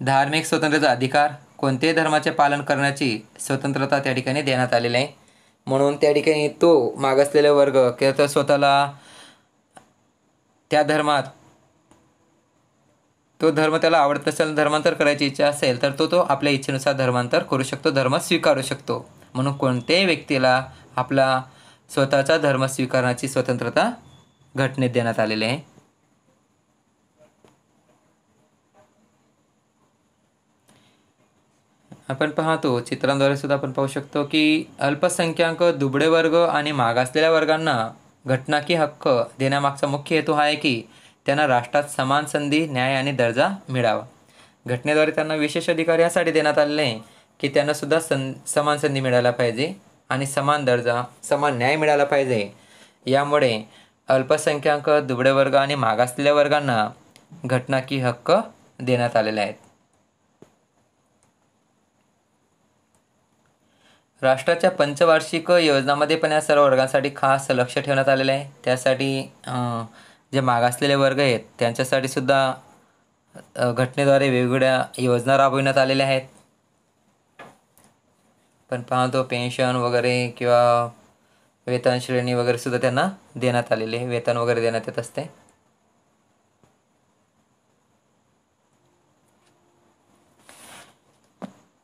धार्मिक स्वतंत्रतेचा अधिकार, कोणत्याही धर्माचे पालन करण्याची स्वतंत्रता त्या ठिकाणी देण्यात आलेली आहे. म्हणून त्या ठिकाणी तो मागासलेला वर्ग किंवा तो स्वतःला त्या धर्मात तो धर्म त्याला आवडत नसेल, धर्मांतर करायची इच्छा असेल तर तो आपल्या इच्छेनुसार धर्मांतर करू शकतो, धर्म स्वीकारू शकतो. म्हणून कोणत्याही व्यक्तीला आपला स्वतःचा धर्म स्वीकारण्याची स्वतंत्रता घटनेत देण्यात आलेली आहे. आपण पाहतो चित्रांद्वारे सुद्धा आपण पाहू शकतो की अल्पसंख्याक, दुबळे वर्ग आणि मागासलेल्या वर्गांना घटना की हक्क देण्यामागचा मुख्य हेतू हा आहे की त्यांना राष्ट्रात समान संधी, न्याय आणि दर्जा मिळावा. घटनेद्वारे त्यांना विशेष अधिकार यासाठी देण्यात आलेले आहे की त्यांना सुद्धा समान संधी मिळायला पाहिजे आणि समान दर्जा, समान न्याय मिळाला पाहिजे. यामुळे अल्पसंख्याक, दुबळे वर्ग आणि मागासलेल्या वर्गांना घटना की हक्क देण्यात आलेले आहेत. राष्ट्राच्या पंचवार्षिक योजनामध्ये पण या सर्व वर्गांसाठी खास लक्ष ठेवण्यात आलेलं आहे. त्यासाठी जे मागासलेले वर्ग आहेत त्यांच्यासाठी सुद्धा घटनेद्वारे वेगवेगळ्या योजना राबविण्यात आलेल्या आहेत. पण पाहतो पेन्शन वगैरे किंवा वेतन श्रेणी वगैरे सुद्धा त्यांना देण्यात आलेले आहे, वेतन वगैरे देण्यात येत असते.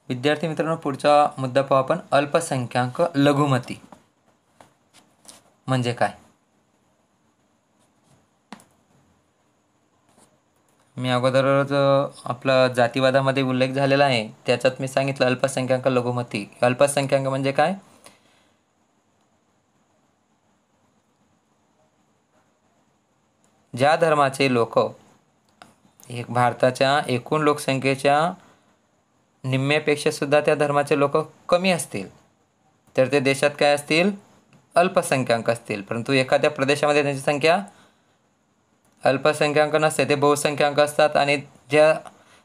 विद्यार्थी मित्रांनो, पुढचा मुद्दा पाहू आपण. अल्पसंख्याक लघुमती म्हणजे काय? मी अगोदरच आपला जातीवादामध्ये उल्लेख झालेला आहे, त्याच्यात मी सांगितलं अल्पसंख्याक लघुमती. अल्पसंख्याक म्हणजे काय? ज्या धर्माचे लोक भारताच्या एकूण लोकसंख्येच्या निम्म्यापेक्षा सुद्धा त्या धर्माचे लोक कमी असतील तर ते देशात काय असतील? अल्पसंख्याक असतील. परंतु एखाद्या प्रदेशामध्ये त्यांची संख्या अल्पसंख्याक नसते, ते बहुसंख्याक असतात. आणि ज्या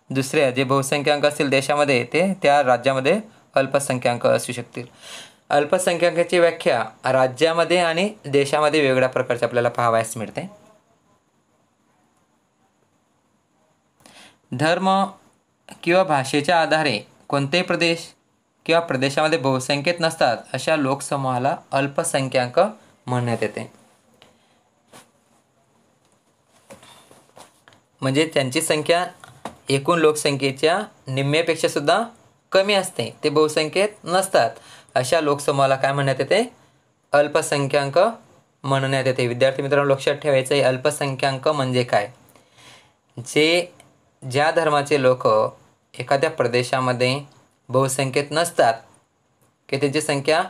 दुसऱ्या जे बहुसंख्याक असतील देशामध्ये ते त्या राज्यामध्ये अल्पसंख्याक असू शकतील. अल्पसंख्याकाची व्याख्या राज्यामध्ये आणि देशामध्ये वेगवेगळ्या प्रकारची आपल्याला पाहावयास मिळते. धर्म किंवा भाषेच्या आधारे कोणतेही प्रदेश किंवा प्रदेशामध्ये बहुसंख्येत नसतात अशा लोकसमूहाला अल्पसंख्याक म्हणण्यात येते. म्हणजे त्यांची संख्या एकूण लोकसंख्येच्या निम्म्यापेक्षा सुद्धा कमी असते, ते बहुसंख्येत नसतात, अशा लोकसमूहाला काय म्हणण्यात येते? अल्पसंख्याक म्हणण्यात येते. विद्यार्थी मित्रांनो, लक्षात ठेवायचं आहे अल्पसंख्याक म्हणजे काय. ज्या धर्माचे लोक एखाद्या प्रदेशामध्ये बहुसंख्येत नसतात की त्यांची संख्या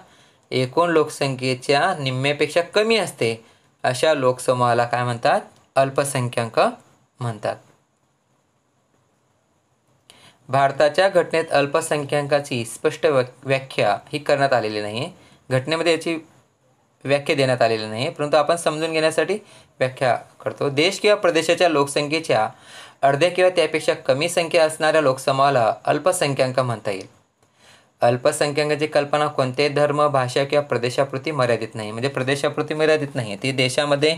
एकूण लोकसंख्येच्या निम्म्यापेक्षा कमी असते अशा लोकसमूहाला काय म्हणतात? अल्पसंख्याक म्हणतात. भारताच्या घटनेत अल्पसंख्याकाची स्पष्ट व्याख्या ही करण्यात आलेली नाही. घटनेमध्ये याची व्याख्या देण्यात आलेली नाही, परंतु आपण समजून घेण्यासाठी व्याख्या करतो. देश किंवा प्रदेशाच्या लोकसंख्येच्या अर्ध्या किंवा त्यापेक्षा कमी संख्या असणाऱ्या लोकसमूहाला अल्पसंख्याक म्हणता येईल. अल्पसंख्याकाची कल्पना कोणत्याही धर्म, भाषा किंवा प्रदेशापुरती मर्यादित नाही. म्हणजे प्रदेशापुरती मर्यादित नाही, ती देशामध्ये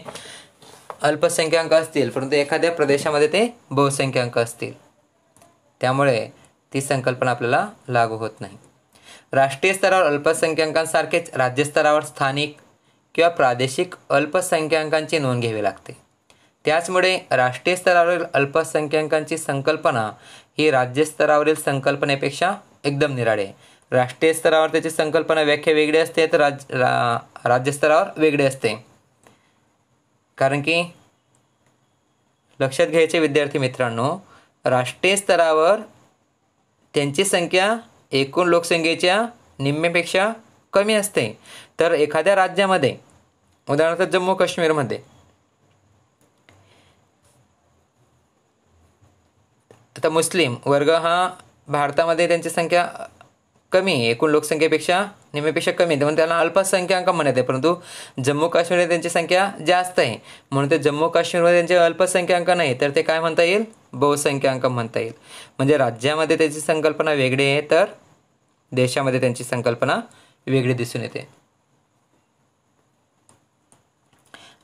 अल्पसंख्याक असतील परंतु एखाद्या प्रदेशामध्ये ते बहुसंख्याक असतील, त्यामुळे ती संकल्पना आपल्याला लागू होत नाही. राष्ट्रीय स्तरावर अल्पसंख्याकांसारखेच राज्यस्तरावर स्थानिक किंवा प्रादेशिक अल्पसंख्याकांची नोंद घ्यावी लागते. त्याचमुळे राष्ट्रीय स्तरावरील अल्पसंख्याकांची संकल्पना ही राज्यस्तरावरील संकल्पनेपेक्षा एकदम निराळी आहे. राष्ट्रीय स्तरावर त्याची संकल्पना व्याख्या वेगळी असते तर राज्यस्तरावर वेगळी असते. कारण की लक्षात घ्यायचे विद्यार्थी मित्रांनो, राष्ट्रीय स्तरावर त्यांची संख्या एकूण लोकसंख्येच्या निम्म्यापेक्षा कमी असते. तर एखाद्या राज्यामध्ये, उदाहरणार्थ जम्मू काश्मीरमध्ये आता मुस्लिम वर्ग हा भारतामध्ये त्यांची संख्या कमी आहे, एकूण लोकसंख्येपेक्षा निम्म्यापेक्षा कमी आहे, म्हणून त्याला अल्पसंख्याक म्हणत आहे. परंतु जम्मू काश्मीरमध्ये त्यांची संख्या जास्त आहे, म्हणून ते जम्मू काश्मीरमध्ये त्यांचे अल्पसंख्याक नाही तर ते काय म्हणता येईल? बहुसंख्याक म्हणता येईल. म्हणजे राज्यामध्ये त्याची संकल्पना वेगळी आहे तर देशामध्ये त्यांची संकल्पना वेगळी दिसून येते.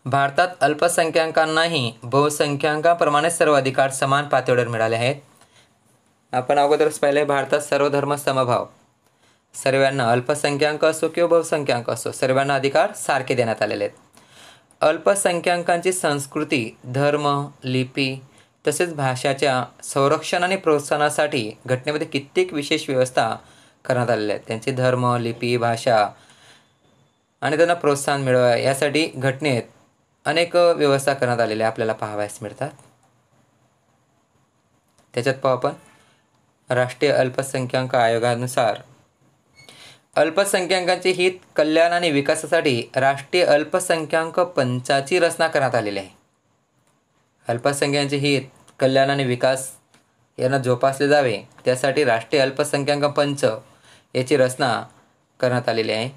भारतात अल्पसंख्याकांनाही बहुसंख्याकांप्रमाणे सर्व अधिकार समान पातळीवर मिळाले आहेत. आपण अगोदरच पाहिले भारतात सर्व धर्म समभाव, सर्वांना अल्पसंख्याक असो किंवा बहुसंख्याक असो सर्वांना अधिकार सारखे देण्यात आलेले आहेत. अल्पसंख्याकांची संस्कृती, धर्म, लिपी तसेच भाषाच्या संरक्षण आणि प्रोत्साहनासाठी घटनेमध्ये कित्येक विशेष व्यवस्था करण्यात आलेल्या आहेत. त्यांचे धर्म, लिपी, भाषा आणि त्यांना प्रोत्साहन मिळवा यासाठी घटनेत अनेक व्यवस्था करण्यात आलेल्या आपल्याला पाहावयास मिळतात. त्याच्यात पाहू आपण राष्ट्रीय अल्पसंख्याक आयोगानुसार अल्पसंख्याकांचे हित, कल्याण आणि विकासासाठी राष्ट्रीय अल्पसंख्याक पंचाची रचना करण्यात आलेली आहे. अल्पसंख्याकांचे हित, कल्याण आणि विकास यांना जोपासले जावे त्यासाठी राष्ट्रीय अल्पसंख्याक पंच याची रचना करण्यात आलेली आहे.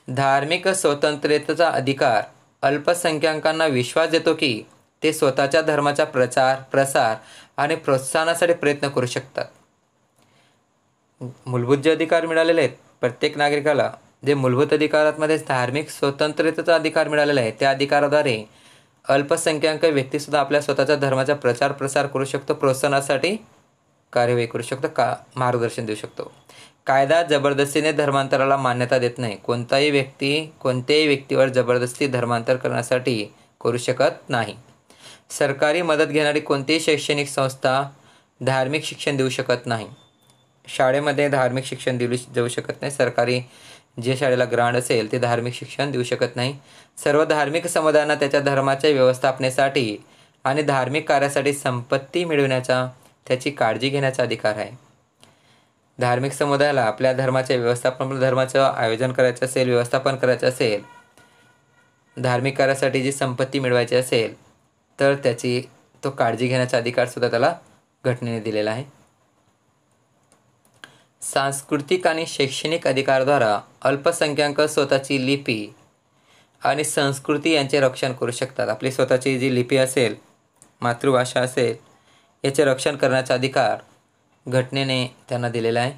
धार्मिक स्वतंत्रतेचा अधिकार अल्पसंख्याकांना विश्वास देतो की ते स्वतःच्या धर्माचा प्रचार, प्रसार आणि प्रोत्साहनासाठी प्रयत्न करू शकतात. मूलभूत जे अधिकार मिळालेले आहेत प्रत्येक नागरिकाला, जे मूलभूत अधिकारांमध्ये धार्मिक स्वतंत्रतेचा अधिकार मिळालेला आहे, त्या अधिकाराद्वारे अल्पसंख्याक व्यक्तीसुद्धा आपल्या स्वतःच्या धर्माचा प्रचार, प्रसार करू शकतो, प्रोत्साहनासाठी कार्यवाही करू शकतो, मार्गदर्शन देऊ शकतो. कायदा जबरदस्तीने धर्मांतराला मान्यता देत नाही. कोणताही व्यक्ती कोणत्याही व्यक्तीवर जबरदस्ती धर्मांतर करण्यासाठी करू शकत नाही. सरकारी मदत घेणारी कोणतीही शैक्षणिक संस्था धार्मिक शिक्षण देऊ शकत नाही. शाळेमध्ये धार्मिक शिक्षण दिले जाऊ शकत नाही. सरकारी जे शाळेला ग्रांट असेल ते धार्मिक शिक्षण देऊ शकत नाही. सर्व धार्मिक समुदायांना त्याच्या धर्माच्या व्यवस्थापनेसाठी आणि धार्मिक कार्यासाठी संपत्ती मिळविण्याचा, त्याची काळजी घेण्याचा अधिकार आहे. धार्मिक समुदायाला आपल्या धर्माच्या व्यवस्थापन, धर्माचं आयोजन करायचं असेल, व्यवस्थापन करायचं असेल, धार्मिक कार्यासाठी जी संपत्ती मिळवायची असेल तर त्याची तो काळजी घेण्याचा अधिकारसुद्धा त्याला घटनेने दिलेला आहे. सांस्कृतिक आणि शैक्षणिक अधिकाराद्वारा अल्पसंख्याक स्वतःची लिपी आणि संस्कृती यांचे रक्षण करू शकतात. आपली स्वतःची जी लिपी असेल, मातृभाषा असेल, याचे रक्षण करण्याचा अधिकार घटनेने त्यांना दिलेला आहे.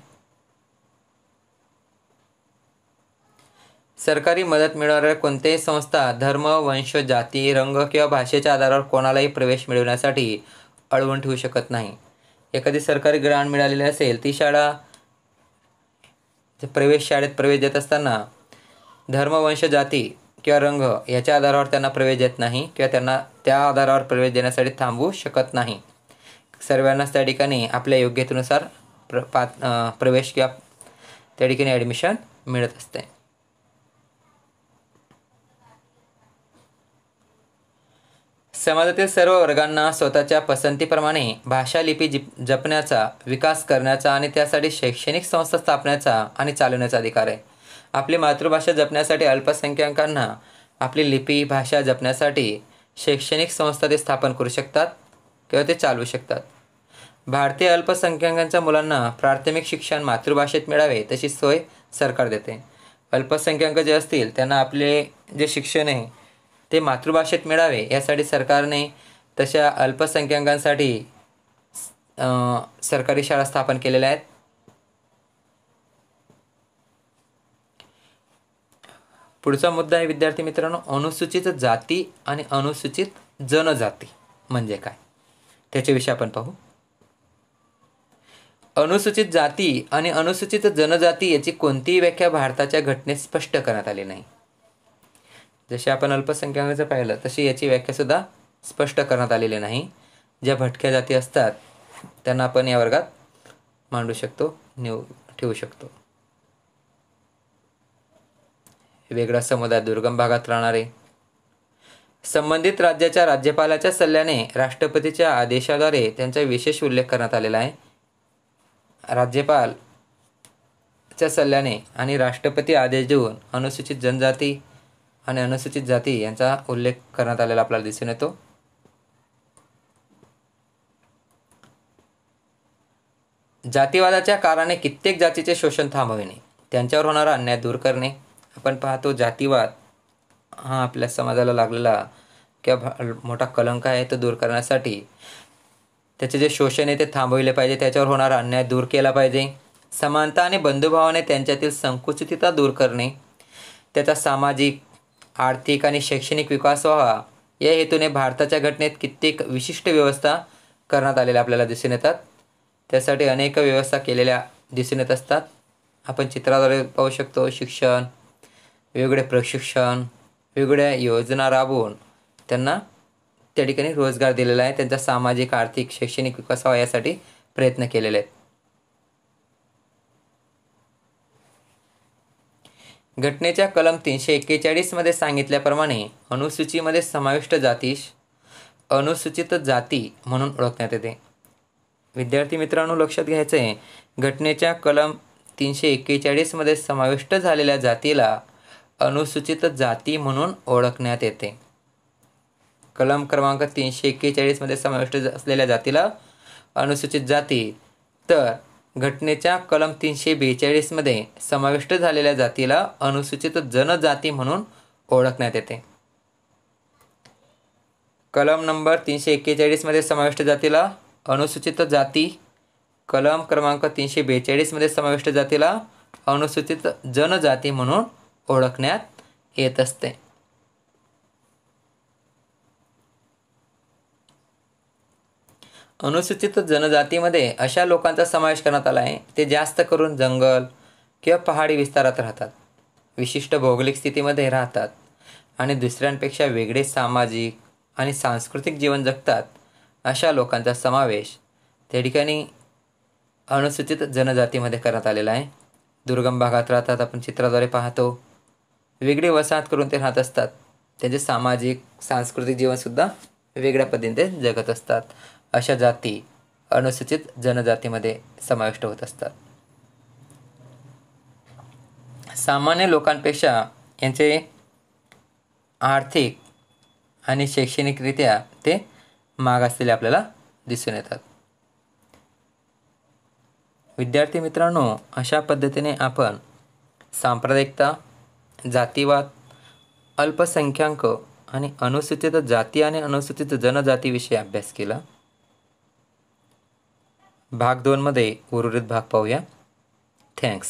सरकारी मदत मिळवणाऱ्या कोणत्याही संस्था धर्म, वंश, जाती, रंग किंवा भाषेच्या आधारावर कोणालाही प्रवेश मिळवण्यासाठी अडवून ठेवू शकत नाही. एखादी सरकारी ग्रांट मिळालेली असेल, ती शाळा शाळेत प्रवेश देत असताना धर्म, वंश, जाती किंवा रंग याच्या आधारावर त्यांना प्रवेश देत नाही किंवा त्यांना त्या आधारावर प्रवेश देण्यासाठी थांबवू शकत नाही. सर्वांनाच त्या ठिकाणी आपल्या योग्यतेनुसार प्रवेश किंवा त्या ठिकाणी ॲडमिशन मिळत असते. समाजातील सर्व वर्गांना स्वतःच्या पसंतीप्रमाणे भाषा लिपी जपण्याचा, विकास करण्याचा आणि त्यासाठी शैक्षणिक संस्था स्थापण्याचा आणि चालवण्याचा अधिकार आहे. आपली मातृभाषा जपण्यासाठी अल्पसंख्याकांना आपली लिपी, भाषा जपण्यासाठी शैक्षणिक संस्था ते स्थापन करू शकतात किंवा ते चालवू शकतात. भारतीय अल्पसंख्याकांच्या मुलांना प्राथमिक शिक्षण मातृभाषेत मिळावे तशी सोय सरकार देते. अल्पसंख्याक जे असतील त्यांना आपले जे शिक्षण आहे ते मातृभाषेत मिळावे यासाठी सरकारने तशा अल्पसंख्याकांसाठी सरकारी शाळा स्थापन केलेल्या आहेत. पुढचा मुद्दा आहे विद्यार्थी मित्रांनो, अनुसूचित जाती आणि अनुसूचित जनजाती म्हणजे काय, त्याच्याविषयी आपण पाहू. अनुसूचित जाती आणि अनुसूचित जनजाती याची कोणतीही व्याख्या भारताच्या घटनेत स्पष्ट करण्यात आली नाही. जसे आपण अल्पसंख्याकांचं पाहिलं तशी याची व्याख्यासुद्धा स्पष्ट करण्यात आलेली नाही. ज्या भटक्या जाती असतात त्यांना आपण या वर्गात मांडू शकतो, ठेवू शकतो. वेगळा समुदाय, दुर्गम भागात राहणारे, संबंधित राज्याच्या राज्यपालाच्या सल्ल्याने राष्ट्रपतीच्या आदेशाद्वारे त्यांचा विशेष उल्लेख करण्यात आलेला आहे. राज्यपालच्या सल्ल्याने आणि राष्ट्रपती आदेश देऊन अनुसूचित जनजाती आणि अनुसूचित जाती यांचा उल्लेख करण्यात आलेला आपल्याला दिसून येतो. जातीवादाच्या कारणाने कित्येक जातीचे शोषण थांबविणे, त्यांच्यावर होणारा अन्याय दूर करणे. आपण पाहतो जातीवाद हा आपल्या समाजाला लागलेला किंवा मोठा कलंक आहे, तो दूर करण्यासाठी त्याचे जे शोषण आहे ते थांबविले पाहिजे, त्याच्यावर होणारा अन्याय दूर केला पाहिजे. समानता आणि बंधुभावाने त्यांच्यातील संकुचितता दूर करणे, त्याचा सामाजिक, आर्थिक आणि शैक्षणिक विकास व्हावा या हेतूने भारताच्या घटनेत कित्येक विशिष्ट व्यवस्था करण्यात आलेल्या आपल्याला दिसून येतात. त्यासाठी अनेक व्यवस्था केलेल्या दिसून येत असतात. आपण चित्राद्वारे पाहू शकतो. शिक्षण, वेगवेगळे प्रशिक्षण, वेगवेगळ्या योजना राबवून त्यांना त्या ठिकाणी रोजगार दिलेला आहे. त्यांचा सामाजिक, आर्थिक, शैक्षणिक विकास व्हावा यासाठी प्रयत्न केलेले आहेत. घटनेच्या कलम 341 मध्ये सांगितल्याप्रमाणे अनुसूचीमध्ये समाविष्ट जातीस अनुसूचित जाती म्हणून ओळखण्यात येते. विद्यार्थी मित्रांनो, लक्षात घ्यायचं आहे, घटनेच्या कलम 341 मध्ये समाविष्ट झालेल्या जातीला अनुसूचित जाती म्हणून ओळखण्यात येते. कलम क्रमांक 341 मध्ये समाविष्ट असलेल्या जातीला अनुसूचित जाती, तर घटनेच्या कलम 342 मध्ये समाविष्ट झालेल्या जातीला अनुसूचित जनजाती म्हणून ओळखण्यात येते. कलम नंबर 341 मध्ये समाविष्ट जातीला अनुसूचित जाती, कलम क्रमांक 342 मध्ये समाविष्ट जातीला अनुसूचित जनजाती म्हणून ओळखण्यात येत असते. अनुसूचित जनजातीमध्ये अशा लोकांचा समावेश करण्यात आला आहे ते जास्त करून जंगल किंवा पहाडी विस्तारात राहतात, विशिष्ट भौगोलिक स्थितीमध्ये राहतात आणि दुसऱ्यांपेक्षा वेगळे सामाजिक आणि सांस्कृतिक जीवन जगतात. अशा लोकांचा समावेश त्या ठिकाणी अनुसूचित जनजातीमध्ये करण्यात आलेला आहे. दुर्गम भागात राहतात, आपण चित्राद्वारे पाहतो, वेगळी वसाहत करून ते राहत असतात, त्यांचे सामाजिक सांस्कृतिक जीवनसुद्धा वेगळ्या पद्धतीने ते जगत असतात. अशा जाती अनुसूचित जनजातीमध्ये समाविष्ट होत असतात. सामान्य लोकांपेक्षा यांचे आर्थिक आणि शैक्षणिकरित्या ते मागासलेले आपल्याला दिसून येतात. विद्यार्थी मित्रांनो, अशा पद्धतीने आपण सांप्रदायिकता, जातीवाद, अल्पसंख्याक आणि अनुसूचित जाती आणि अनुसूचित जनजातीविषयी अभ्यास केला. भाग 2 मध्ये उर्वरित भाग पाहूया. थँक्स.